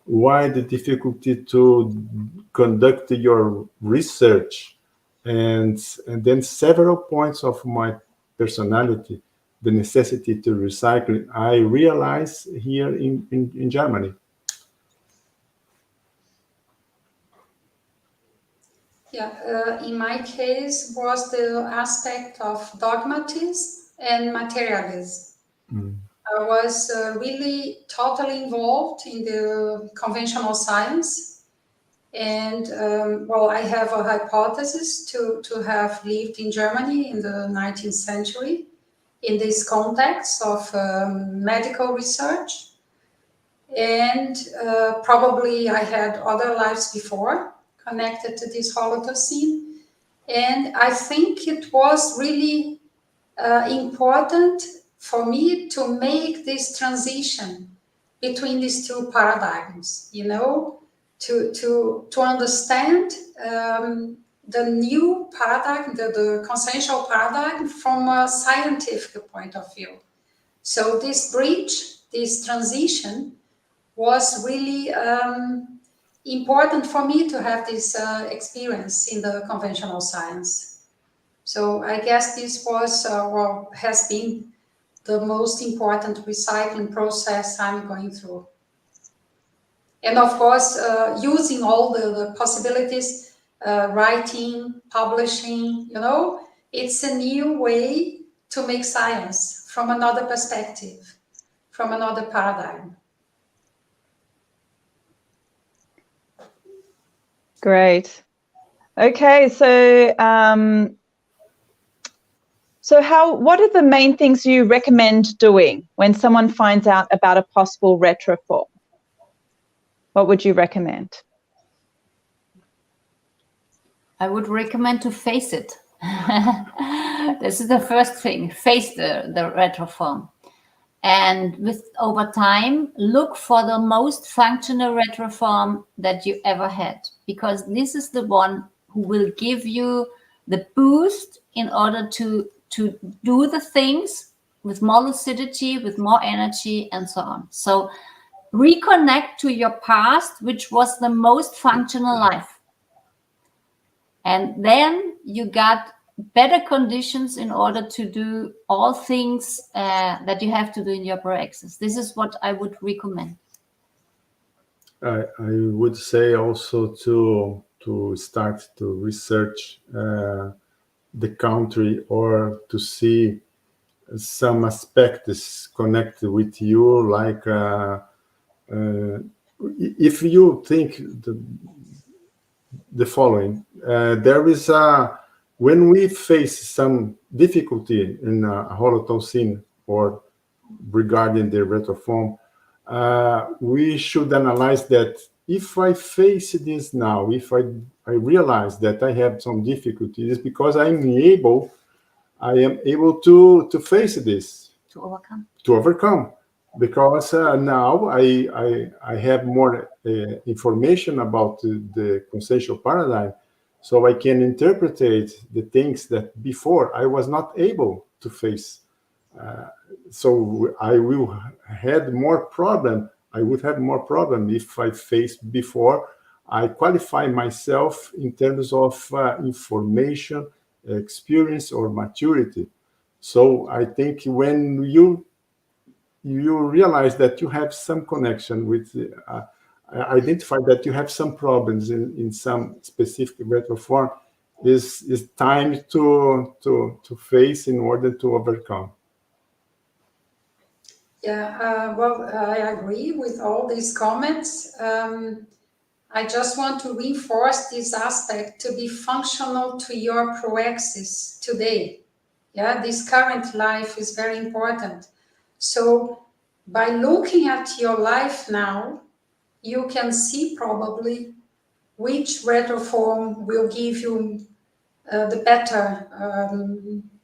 Why the difficulty to conduct your research? and then several points of my personality, the necessity to recycle, I realized here in Germany. Yeah, in my case was the aspect of dogmatism and materialism. I was really totally involved in the conventional science. And well, I have a hypothesis to have lived in Germany in the 19th century in this context of medical research. And probably I had other lives before connected to this Holocene. And I think it was really important for me to make this transition between these two paradigms, you know, to understand the new paradigm, the consensual paradigm from a scientific point of view. So this bridge, this transition was really important for me to have this experience in the conventional science. So I guess this was, well, has been the most important recycling process I'm going through. And of course, using all the possibilities, writing, publishing, you know, it's a new way to make science from another perspective, from another paradigm. Great. Okay, so what are the main things you recommend doing when someone finds out about a possible retroform? What would you recommend? I would recommend to face it. This is the first thing, face the retroform. And over time, look for the most functional retroform that you ever had, because this is the one who will give you the boost in order to do the things with more lucidity, with more energy, and so on. So reconnect to your past, which was the most functional life. And then you got better conditions in order to do all things that you have to do in your proaxis. This is what I would recommend. I would say also to start to research the country, or to see some aspects connected with you, like if you think the following, there is when we face some difficulty in a holocene or regarding the retroform, we should analyze that if I face this now, if I realize that I have some difficulty, it's because I am able to face this, to overcome, because now I have more information about the consensual paradigm, so I can interpret the things that before I was not able to face. So I will had more problem. I would have more problem if I faced before I qualify myself in terms of information, experience, or maturity. So I think when you realize that you have some connection with, identify that you have some problems in some specific retroform, is time to face in order to overcome. Yeah, well, I agree with all these comments. I just want to reinforce this aspect to be functional to your proaxis today. Yeah, this current life is very important. So by looking at your life now, you can see probably which retroform will give you the better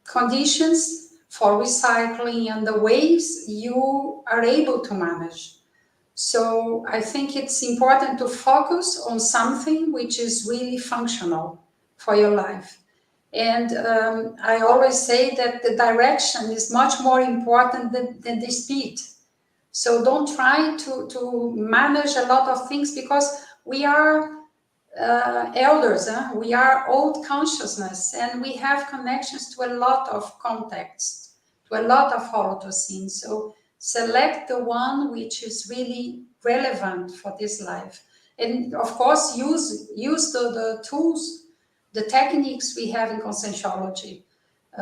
conditions for recycling and the ways you are able to manage. So I think it's important to focus on something which is really functional for your life. And I always say that the direction is much more important than the speed. So don't try to manage a lot of things, because we are elders, we are old consciousness, and we have connections to a lot of contexts, to a lot of holotoscenes. So select the one which is really relevant for this life. And of course, use the tools, the techniques we have in conscientiology,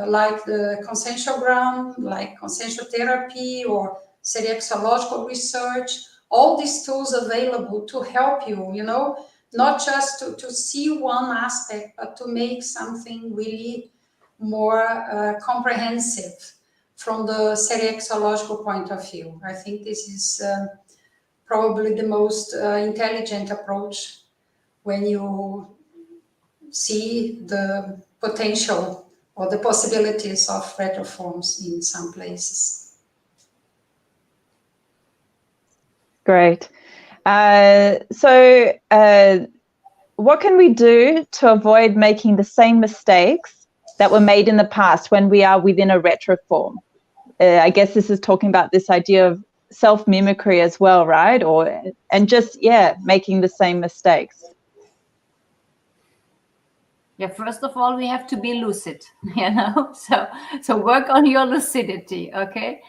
like the consensuogram, like consensual therapy, or seriexological research. All these tools available to help you, you know, not just to see one aspect, but to make something really more comprehensive from the seriexological point of view. I think this is probably the most intelligent approach when you see the potential or the possibilities of retroforms in some places. Great. So what can we do to avoid making the same mistakes that were made in the past when we are within a retroform? I guess this is talking about this idea of self-mimicry as well, right? And just, yeah, making the same mistakes. Yeah, first of all, we have to be lucid, you know, so work on your lucidity, okay?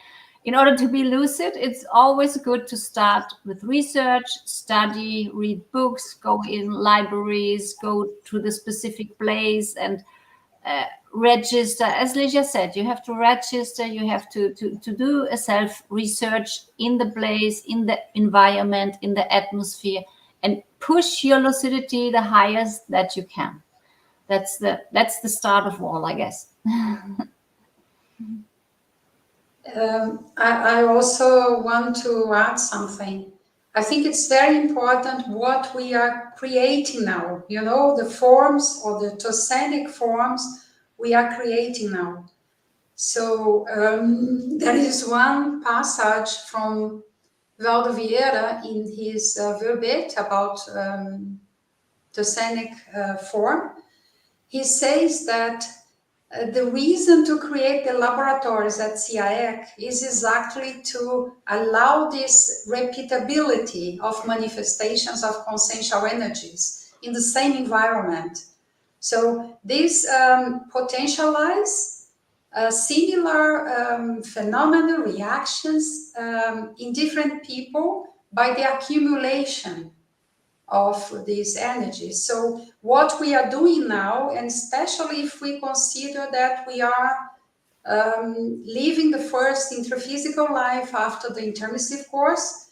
In order to be lucid, it's always good to start with research, study, read books, go in libraries, go to the specific place and register. As Lygia said, you have to register, you have to do a self-research in the place, in the environment, in the atmosphere, and push your lucidity the highest that you can. That's the start of all, I guess. I also want to add something. I think it's very important what we are creating now. You know, the forms or the tosenic forms we are creating now. So there is one passage from Valdo Vieira in his verbet about tosenic form. He says that the reason to create the laboratories at CIEC is exactly to allow this repeatability of manifestations of consensual energies in the same environment. So this potentialize similar phenomena, reactions in different people by the accumulation of these energies. So what we are doing now, and especially if we consider that we are living the first intraphysical life after the intermissive course,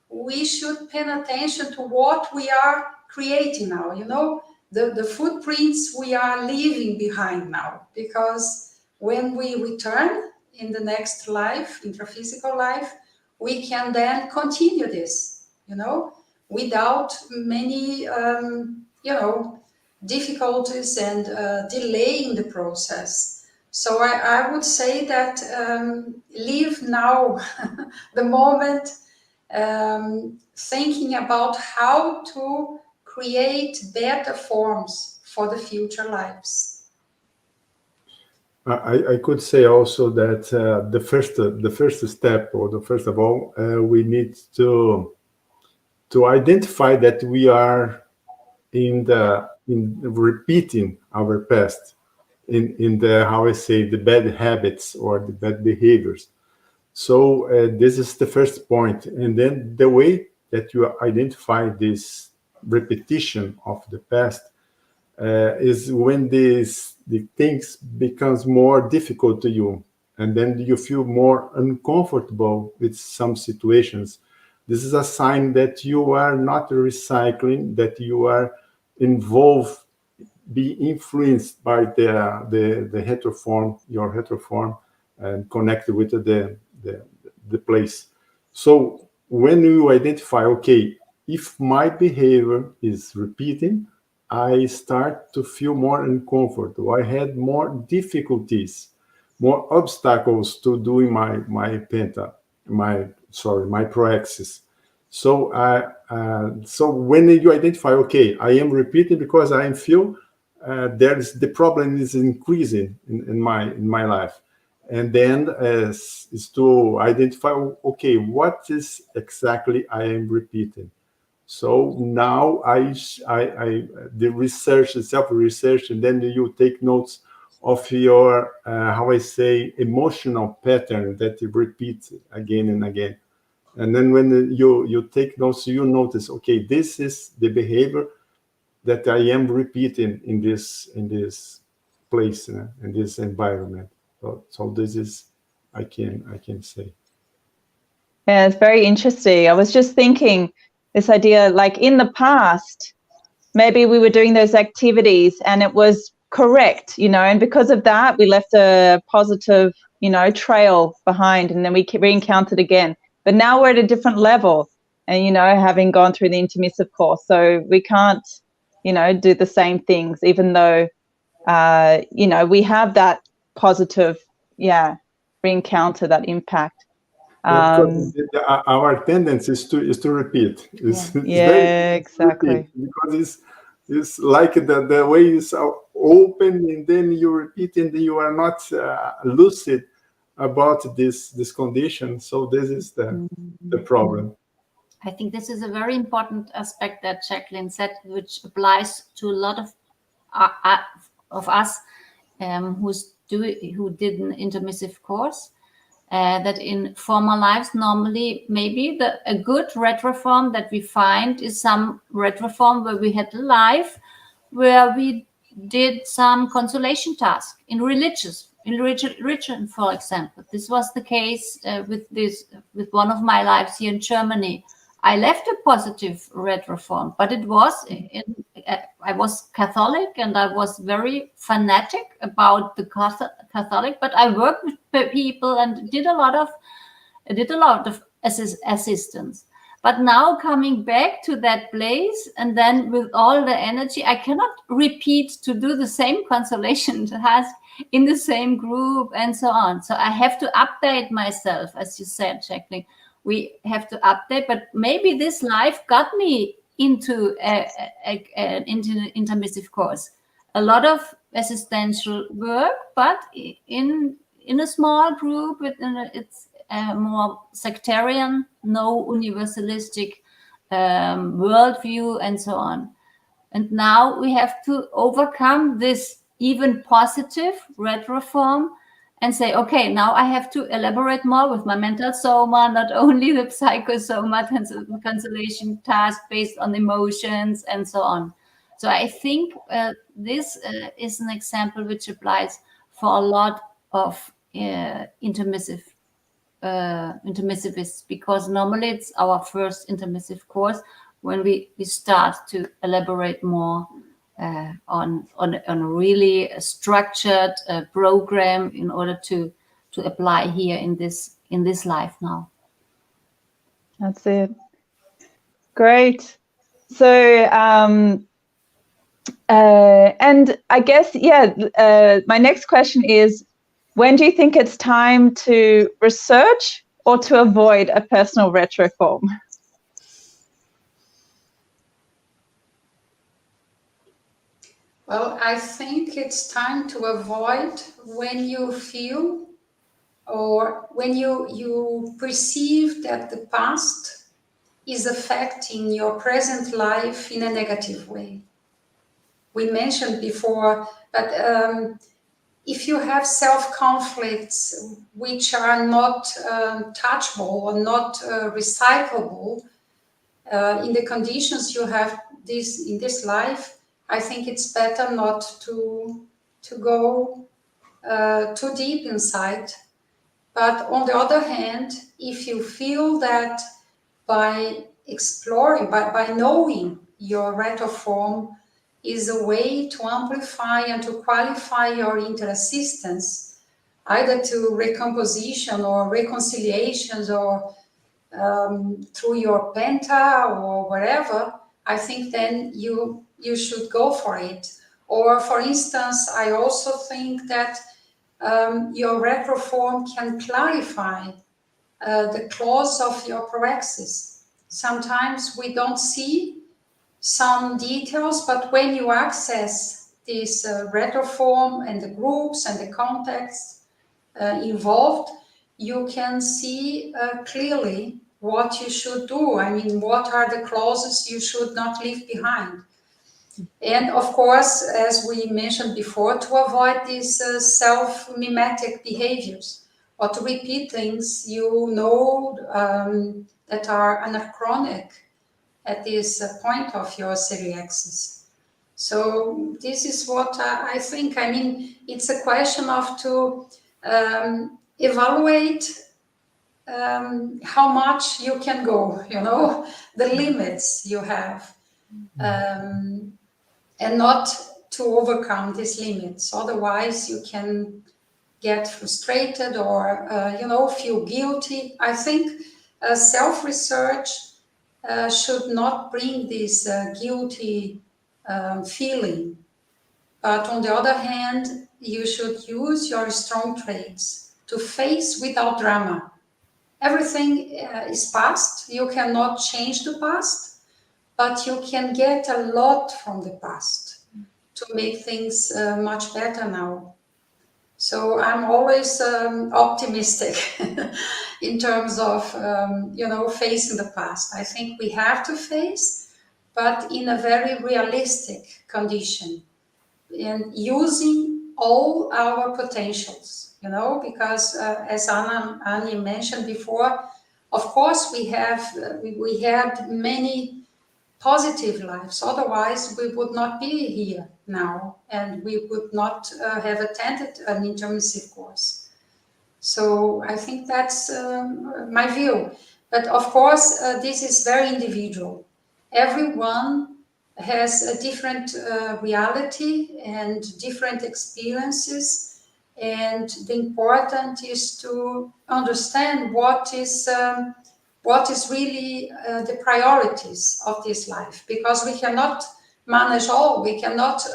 we should pay attention to what we are creating now, you know, the footprints we are leaving behind now, because when we return in the next life, intraphysical life, we can then continue this, you know, without many, you know, difficulties and delay in the process. So I would say that live now the moment, thinking about how to create better forms for the future lives. I could say also that the first step, or the first of all, we need to identify that we are in repeating our past, in the, how I say, the bad habits or the bad behaviors. So this is the first point, and then the way that you identify this repetition of the past is when the things becomes more difficult to you, and then you feel more uncomfortable with some situations. This is a sign that you are not recycling, that you are involved, be influenced by the retroform, your retroform, and connected with the place. So when you identify, okay, if my behavior is repeating, I start to feel more uncomfortable. I had more difficulties, more obstacles to doing my proaxis. So so when you identify, okay, I am repeating because I feel there's the problem is increasing in my life, and then is to identify, okay, what is exactly I am repeating. So now the research, self-research, and then you take notes of your, how I say, emotional pattern that you repeat again and again. And then when you take notes, you notice, okay, this is the behavior that I am repeating in this place, in this environment. So this is, I can say. Yeah, it's very interesting. I was just thinking this idea, like in the past, maybe we were doing those activities and it was correct, and because of that, we left a positive, trail behind, and then we re-encountered again. But now we're at a different level, and, having gone through the intermissive course, so we can't, do the same things, even though, we have that positive, re-encounter, that impact. Because our tendency is to repeat. It's very exactly. Because it's like the way is open, and then you repeat, and you are not lucid about this condition. So this is the problem. I think this is a very important aspect that Jaclyn said, which applies to a lot of us who did an intermissive course. That in former lives, normally maybe a good retroform that we find is some retroform where we had a life where we did some consolation task in religion, for example. This was the case with one of my lives here in Germany. I left a positive retroform, but it was I was Catholic, and I was very fanatic about the Catholic, but I worked with people and did a lot of assistance. But now coming back to that place, and then with all the energy, I cannot repeat to do the same consolation task in the same group and so on. So I have to update myself, as you said, Jaclyn. We have to update, but maybe this life got me into an intermissive course. A lot of assistential work, but in a small group, it's more sectarian, no universalistic worldview, and so on. And now we have to overcome this even positive retroform and say, okay, now I have to elaborate more with my mental soma, not only the psychosoma consolation task based on emotions and so on. So I think this is an example which applies for a lot of intermissivists, because normally it's our first intermissive course when we start to elaborate more on a really structured program in order to apply here in this life now. That's it. Great. So and I guess my next question is, when do you think it's time to research or to avoid a personal retroform? Well, I think it's time to avoid when you feel or when you perceive that the past is affecting your present life in a negative way. We mentioned before, but if you have self-conflicts which are not touchable or not recyclable in the conditions you have in this life, I think it's better not to go too deep inside. But on the other hand, if you feel that by exploring, by knowing your retroform is a way to amplify and to qualify your interassistance, either to recomposition or reconciliations or through your penta or whatever, I think then you should go for it. Or for instance, I also think that your retroform can clarify the clause of your proexis. Sometimes we don't see some details, but when you access this retroform and the groups and the contexts involved, you can see clearly what you should do. I mean, what are the clauses you should not leave behind? And of course, as we mentioned before, to avoid these self-mimetic behaviors, or to repeat things you know that are anachronic at this point of your celiaxis. So this is what I think. I mean, it's a question of to evaluate how much you can go, you know, the limits you have, and not to overcome these limits. Otherwise, you can get frustrated or, you know, feel guilty. I think self-research should not bring this guilty feeling. But on the other hand, you should use your strong traits to face without drama. Everything is past. You cannot change the past, but you can get a lot from the past to make things much better now. So I'm always optimistic in terms of, you know, facing the past. I think we have to face, but in a very realistic condition and using all our potentials, you know, because as Annie mentioned before, of course we had many positive lives. Otherwise, we would not be here now, and we would not have attended an intermissive course. So I think that's my view. But of course, this is very individual. Everyone has a different reality and different experiences. And the important is to understand what is really the priorities of this life, because we cannot manage all, we cannot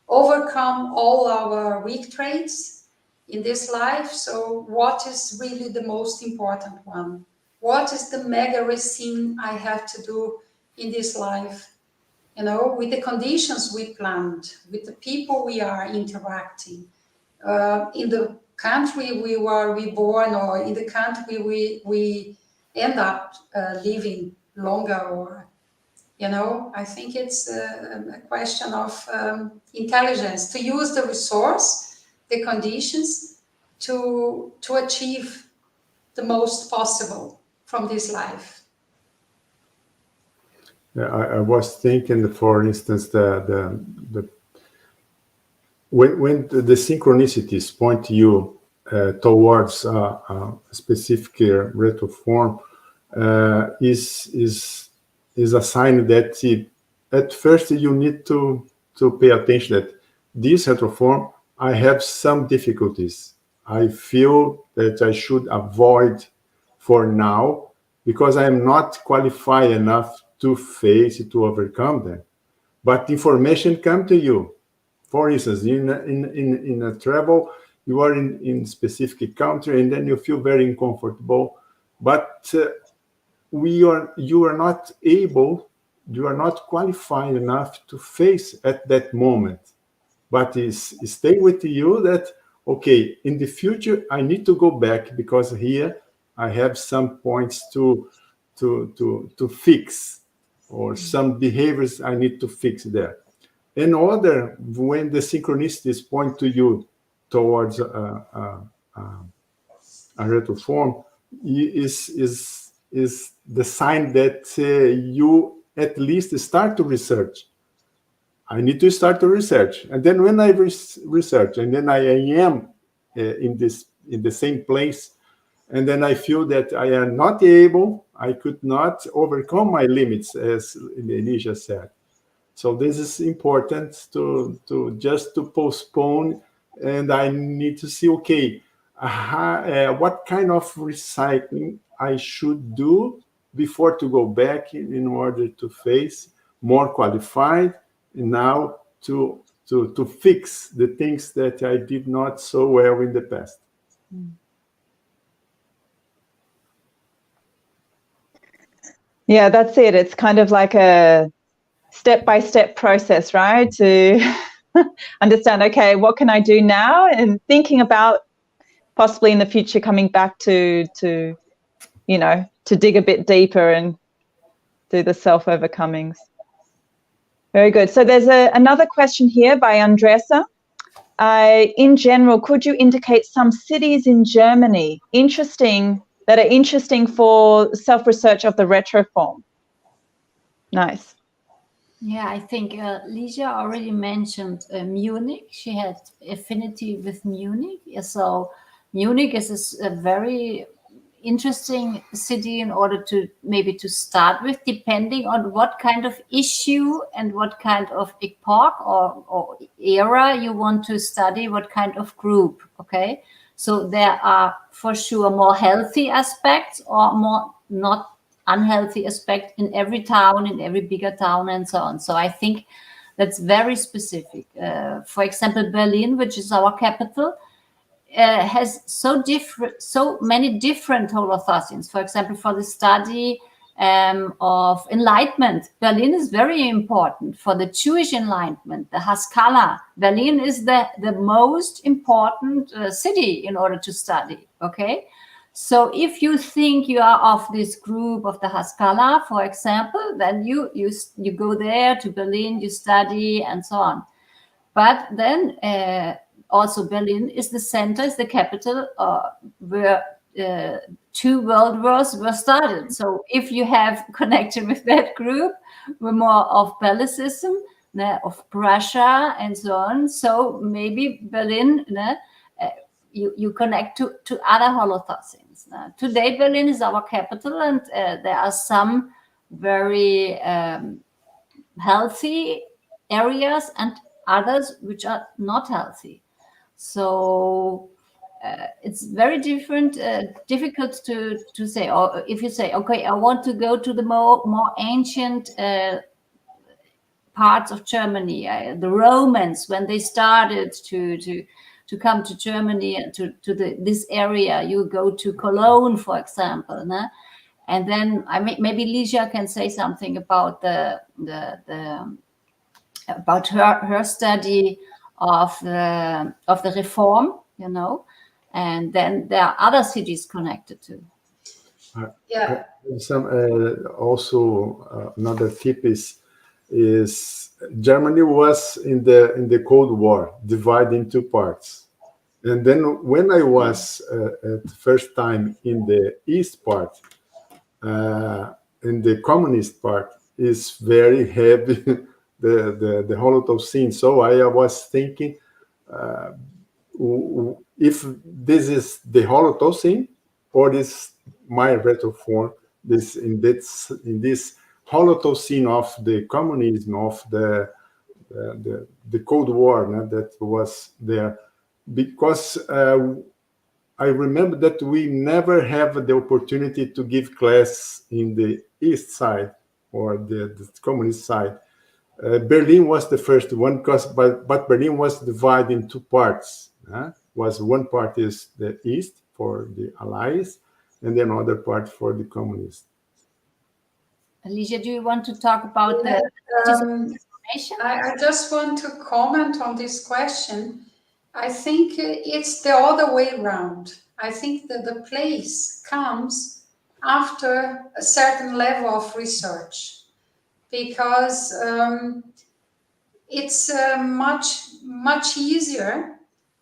overcome all our weak traits in this life. So what is really the most important one? What is the mega thing I have to do in this life? You know, with the conditions we planned, with the people we are interacting, in the country we were reborn, or in the country we end up living longer, or, you know, I think it's a question of intelligence to use the resource, the conditions to achieve the most possible from this life. Yeah, I was thinking, for instance, when the synchronicities point you towards a specific retroform, is a sign that at first you need to pay attention that this retroform, I have some difficulties. I feel that I should avoid for now, because I am not qualified enough to face, to overcome them. But information come to you. For instance, in a travel, you are in specific country, and then you feel very uncomfortable. But you are not able, you are not qualified enough to face at that moment. But stay with you that, okay, in the future I need to go back, because here I have some points to fix, or some behaviors I need to fix there. And other, when the synchronicities point to you towards a retroform, is the sign that you at least start to research. I need to start to research, and then when I research, and then I am in the same place, and then I feel that I am not able, I could not overcome my limits, as Lygia said. So this is important to just to postpone, and I need to see, okay, what kind of recycling I should do before to go back in order to face more qualified, and now to fix the things that I did not so well in the past. Yeah, that's it. It's kind of like a step-by-step process, right? To understand, okay, what can I do now? And thinking about possibly in the future coming back to you know, to dig a bit deeper and do the self-overcomings. Very good. So there's another question here by Andressa. In general, could you indicate some cities in Germany that are interesting for self-research of the retroform? Nice. Yeah, I think Lygia already mentioned Munich. She had affinity with Munich. So Munich is a very interesting city in order to maybe to start with, depending on what kind of issue and what kind of epoch or era you want to study, what kind of group, okay? So there are for sure more healthy aspects or more not unhealthy aspect in every town, in every bigger town, and so on. So I think that's very specific. For example, Berlin, which is our capital, has so many different holothosins. For example, for the study of enlightenment, Berlin is very important. For the Jewish enlightenment, the Haskalah, Berlin is the most important city in order to study, okay? So if you think you are of this group of the Haskalah, for example, then you go there to Berlin, you study and so on. But then also Berlin is the center, is the capital where 2 world wars were started. So if you have connected with that group, we're more of Bellicism, of Prussia and so on. So maybe Berlin, you connect to other holothosins. Today, Berlin is our capital, and there are some very healthy areas and others which are not healthy. So it's very difficult to say. Or if you say, okay, I want to go to the more ancient parts of Germany, the Romans, when they started to come to Germany and to this area, you go to Cologne, for example, né? And then maybe Lygia can say something about about her study of the reform, you know, and then there are other cities connected too. Yeah. Some also another tip is Germany was in the Cold War, divided in 2 parts, and then when I was at the first time in the East part, in the communist part, is very heavy the Holocene. So I was thinking if this is the Holocene or this my retroform, in this Holocene of the communism, of the Cold War, that was there, because I remember that we never have the opportunity to give class in the East side or the communist side. Berlin was the first one, but Berlin was divided in 2 parts. Was one part is the East for the Allies, and then another part for the communists. Lygia, do you want to talk about the information? I just want to comment on this question. I think it's the other way around. I think that the place comes after a certain level of research, because it's much easier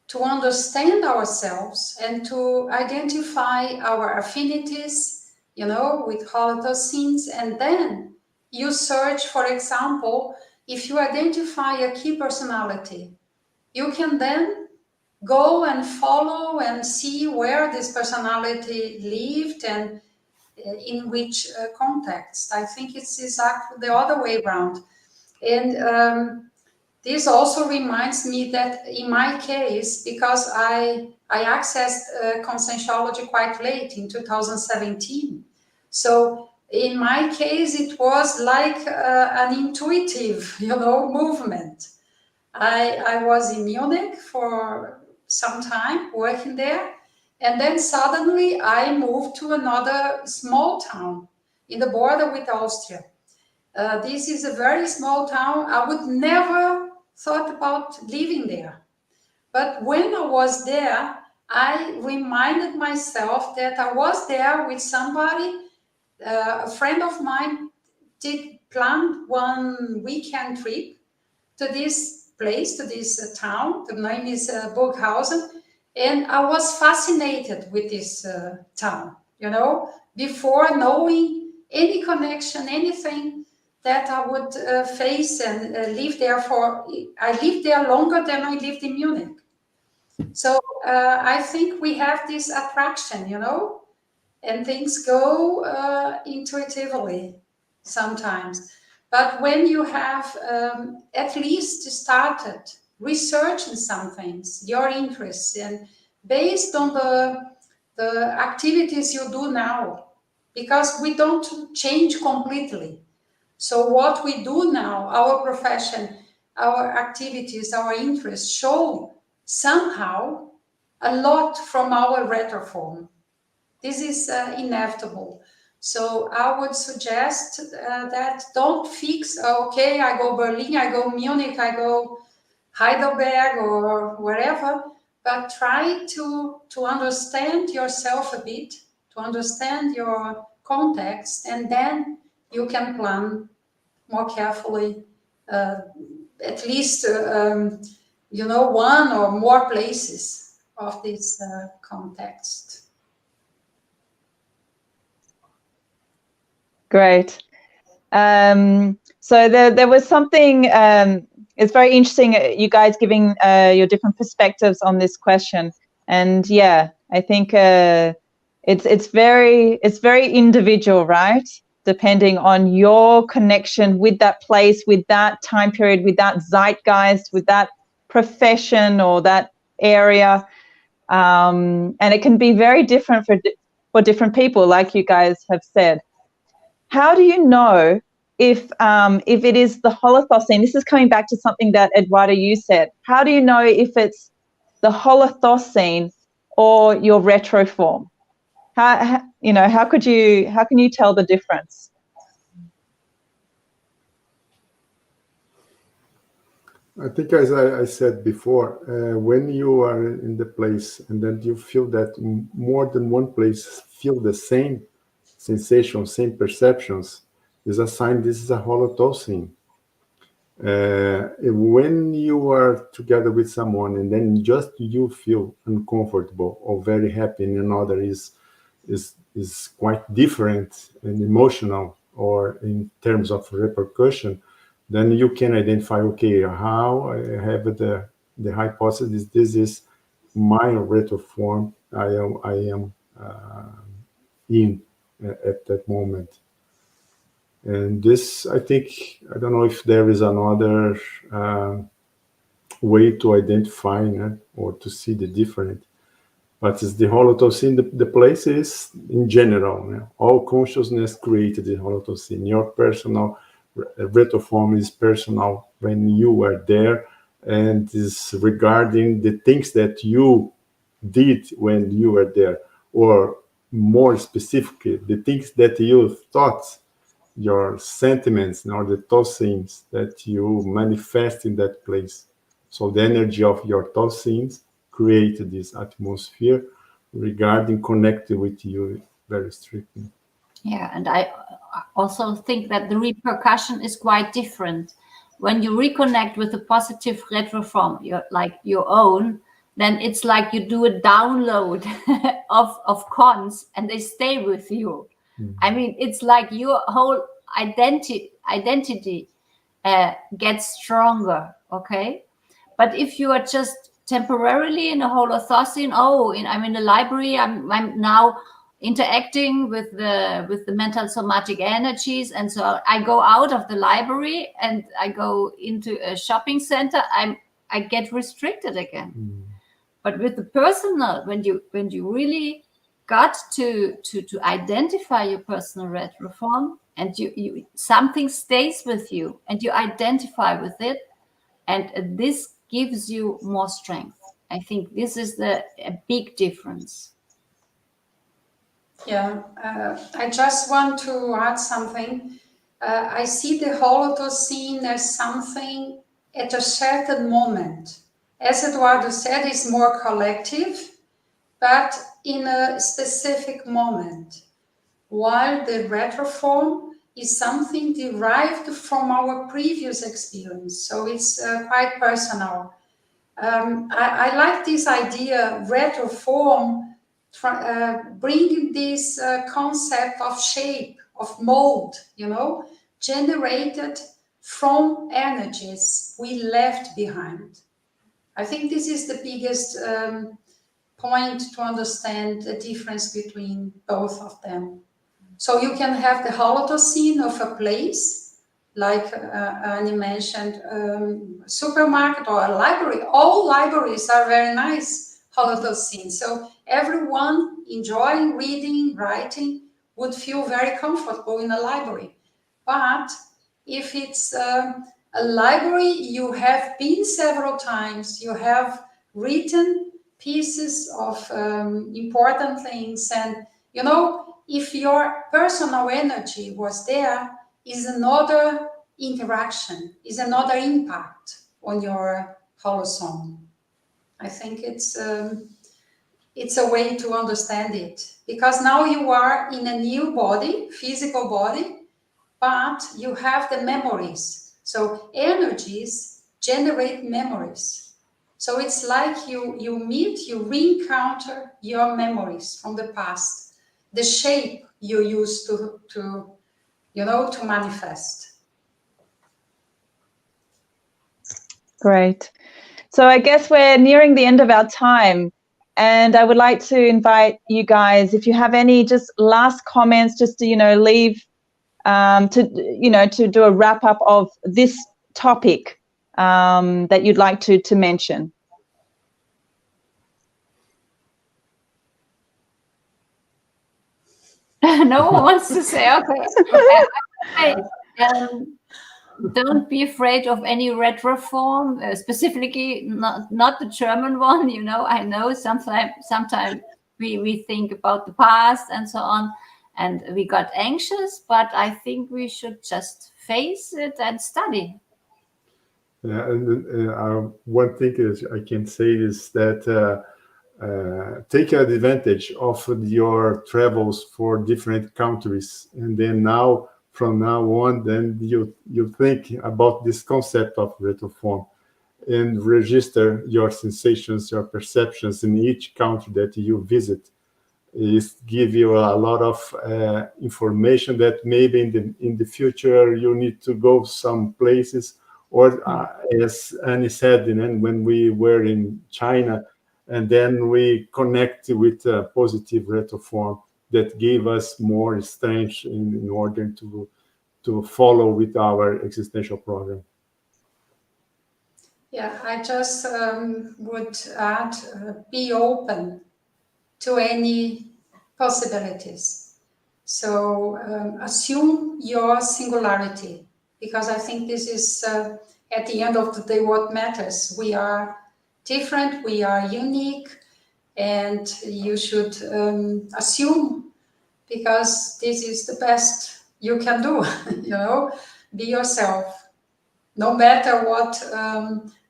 to understand ourselves and to identify our affinities, you know, with holothosines. And then you search, for example, if you identify a key personality, you can then go and follow and see where this personality lived and in which context. I think it's exactly the other way around. And this also reminds me that in my case, because I accessed conscientiology quite late in 2017. So in my case, it was like an intuitive, you know, movement. I was in Munich for some time working there, and then suddenly I moved to another small town in the border with Austria. This is a very small town. I would never thought about living there. But when I was there, I reminded myself that I was there with somebody a friend of mine did plan one weekend trip to this place, to this town. The name is Burghausen, and I was fascinated with this town, you know, before knowing any connection, anything that I would face and live there for. I lived there longer than I lived in Munich. So I think we have this attraction, you know, and things go intuitively sometimes. But when you have at least started researching some things, your interests, and based on the activities you do now, because we don't change completely. So what we do now, our profession, our activities, our interests show somehow a lot from our Retroform. This is inevitable. So I would suggest that don't fix, okay, I go Berlin, I go Munich, I go Heidelberg or wherever, but try to understand yourself a bit, to understand your context, and then you can plan more carefully, at least, you know, one or more places of this context. Great. So there was something, it's very interesting, you guys giving your different perspectives on this question. And yeah, I think it's very individual, right? Depending on your connection with that place, with that time period, with that zeitgeist, with that profession or that area. And it can be very different for different people, like you guys have said. How do you know if it is the Holothosene? This is coming back to something that Eduardo, you said. How do you know if it's the Holothosene or your Retroform? How can you tell the difference? I think, as I said before, when you are in the place and then you feel that more than one place feel the same sensation, same perceptions, is a sign this is a Holothosene. When you are together with someone and then just you feel uncomfortable or very happy, and another is quite different and emotional, or in terms of repercussion, then you can identify, okay, how I have the hypothesis this is my Retroform I am in at that moment. And this, I think, I don't know if there is another way to identify or to see the difference, but it's the Holothosene. The place is in general. All consciousness created the Holothosene. Your personal Retroform is personal when you are there, and is regarding the things that you did when you were there, or more specifically, the things that you thought, your sentiments, or the Thosenes that you manifest in that place. So the energy of your Thosenes created this atmosphere regarding connected with you very strictly. Yeah, and I also think that the repercussion is quite different. When you reconnect with a positive Retroform, like your own, then it's like you do a download of cons and they stay with you. Mm-hmm. I mean, it's like your whole identity gets stronger, okay? But if you are just temporarily in a Holothosene, I'm in the library, I'm now interacting with the mental somatic energies, and so I go out of the library and I go into a shopping center, I get restricted again. Mm. But with the personal, when you really got to identify your personal Retroform, and you something stays with you and you identify with it, and this gives you more strength. I think this is a big difference. Yeah, I just want to add something. I see the Holothosene as something at a certain moment. As Eduardo said, it's more collective, but in a specific moment. while the retroform is something derived from our previous experience. So it's quite personal. I like this idea, retroform, bringing this concept of shape, of mold, you know, generated from energies we left behind. I think this is the biggest point to understand the difference between both of them. So you can have the Holocene of a place, like Annie mentioned, supermarket or a library. All libraries are very nice Holocene. So everyone enjoying reading, writing would feel very comfortable in a library. But if it's a library you have been several times, you have written pieces of important things, and you know, if your personal energy was there, is another interaction, is another impact on your holosome. I think it's a way to understand it, because now you are in a new body, physical body, but you have the memories. So energies generate memories. So it's like you meet, you re-encounter your memories from the past, the shape you used to manifest. Great. So I guess we're nearing the end of our time, and I would like to invite you guys, if you have any just last comments, just to, leave, to do a wrap up of this topic that you'd like to mention. No one wants to say, okay. Don't be afraid of any retroform, specifically not the German one. I know sometimes we think about the past and so on, and we got anxious, but I think we should just face it and study. Yeah, and one thing is I can say is that take advantage of your travels for different countries, and then from now on, then you think about this concept of retroform and register your sensations, your perceptions in each country that you visit. Is give you a lot of information that maybe in the future you need to go some places, or as Annie said, when we were in China, and then we connect with a positive retroform that gave us more strength in order to follow with our existential program. Yeah, I just would add, be open to any possibilities. So assume your singularity, because I think this is, at the end of the day, what matters. We are different, we are unique, and you should assume, because this is the best you can do. Be yourself, no matter what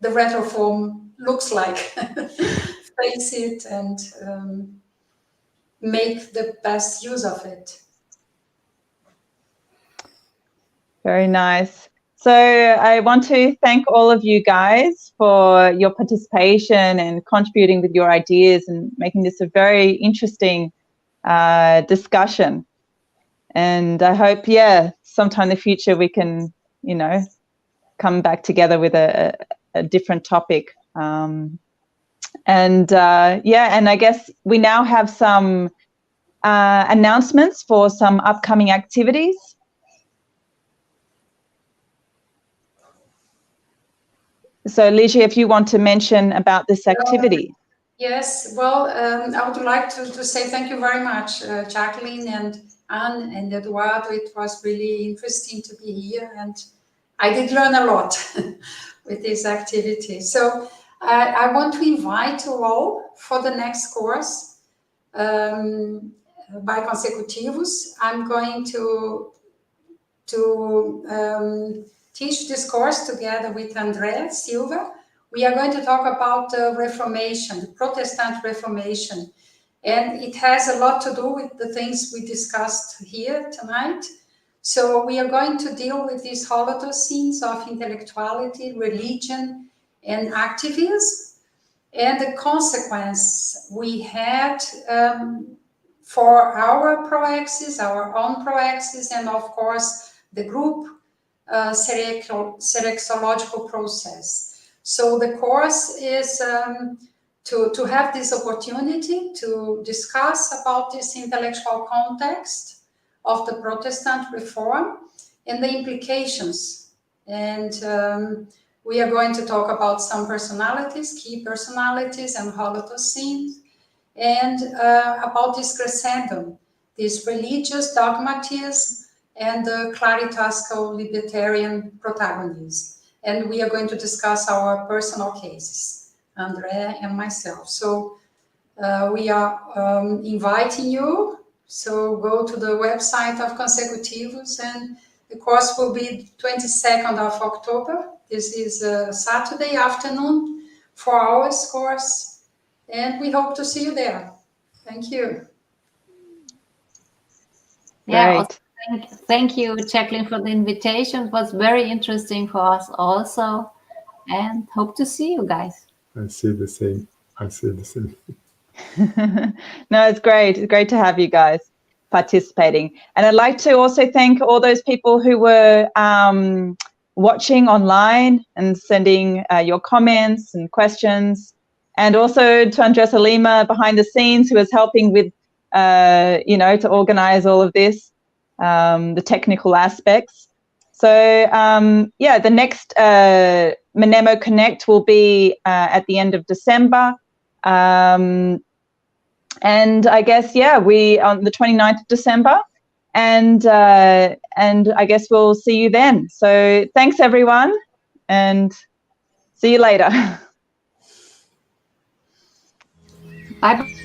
the retroform looks like. Face it and make the best use of it. Very nice. So I want to thank all of you guys for your participation and contributing with your ideas and making this a very interesting discussion. And I hope, sometime in the future we can, come back together with a different topic. And I guess we now have some announcements for some upcoming activities. So, Lygia, if you want to mention about this activity. Yes, well, I would like to say thank you very much, Jaclyn and Anne and Eduardo. It was really interesting to be here, and I did learn a lot with this activity. So I want to invite you all for the next course, by consecutivos. I'm going to teach this course together with Andrea Silva. We are going to talk about the Reformation, the Protestant Reformation. And it has a lot to do with the things we discussed here tonight. So we are going to deal with these holocausts of intellectuality, religion, and activism, and the consequence we had for our proaxis, our own proaxis, and of course the group serexological process. So the course is to have this opportunity to discuss about this intellectual context of the Protestant reform and the implications. And we are going to talk about some personalities, key personalities and Holocene, and about this crescendo, this religious dogmatism and the claritascal libertarian protagonism. And we are going to discuss our personal cases, Andrea and myself. So we are inviting you. So go to the website of Consecutivos, and the course will be 22nd of October. This is a Saturday afternoon, 4 hours course, and we hope to see you there. Thank you. Yeah, also, thank you, Jaclyn, for the invitation. It was very interesting for us also, and hope to see you guys. I see the same. I see the same. No, it's great. It's great to have you guys participating. And I'd like to also thank all those people who were watching online and sending your comments and questions. And also to Andressa Lima behind the scenes, who was helping with, to organize all of this, the technical aspects. So, the next MnemoConnect will be at the end of December. And I guess, we on the 29th of December, and I guess we'll see you then. So thanks, everyone, and see you later. Bye.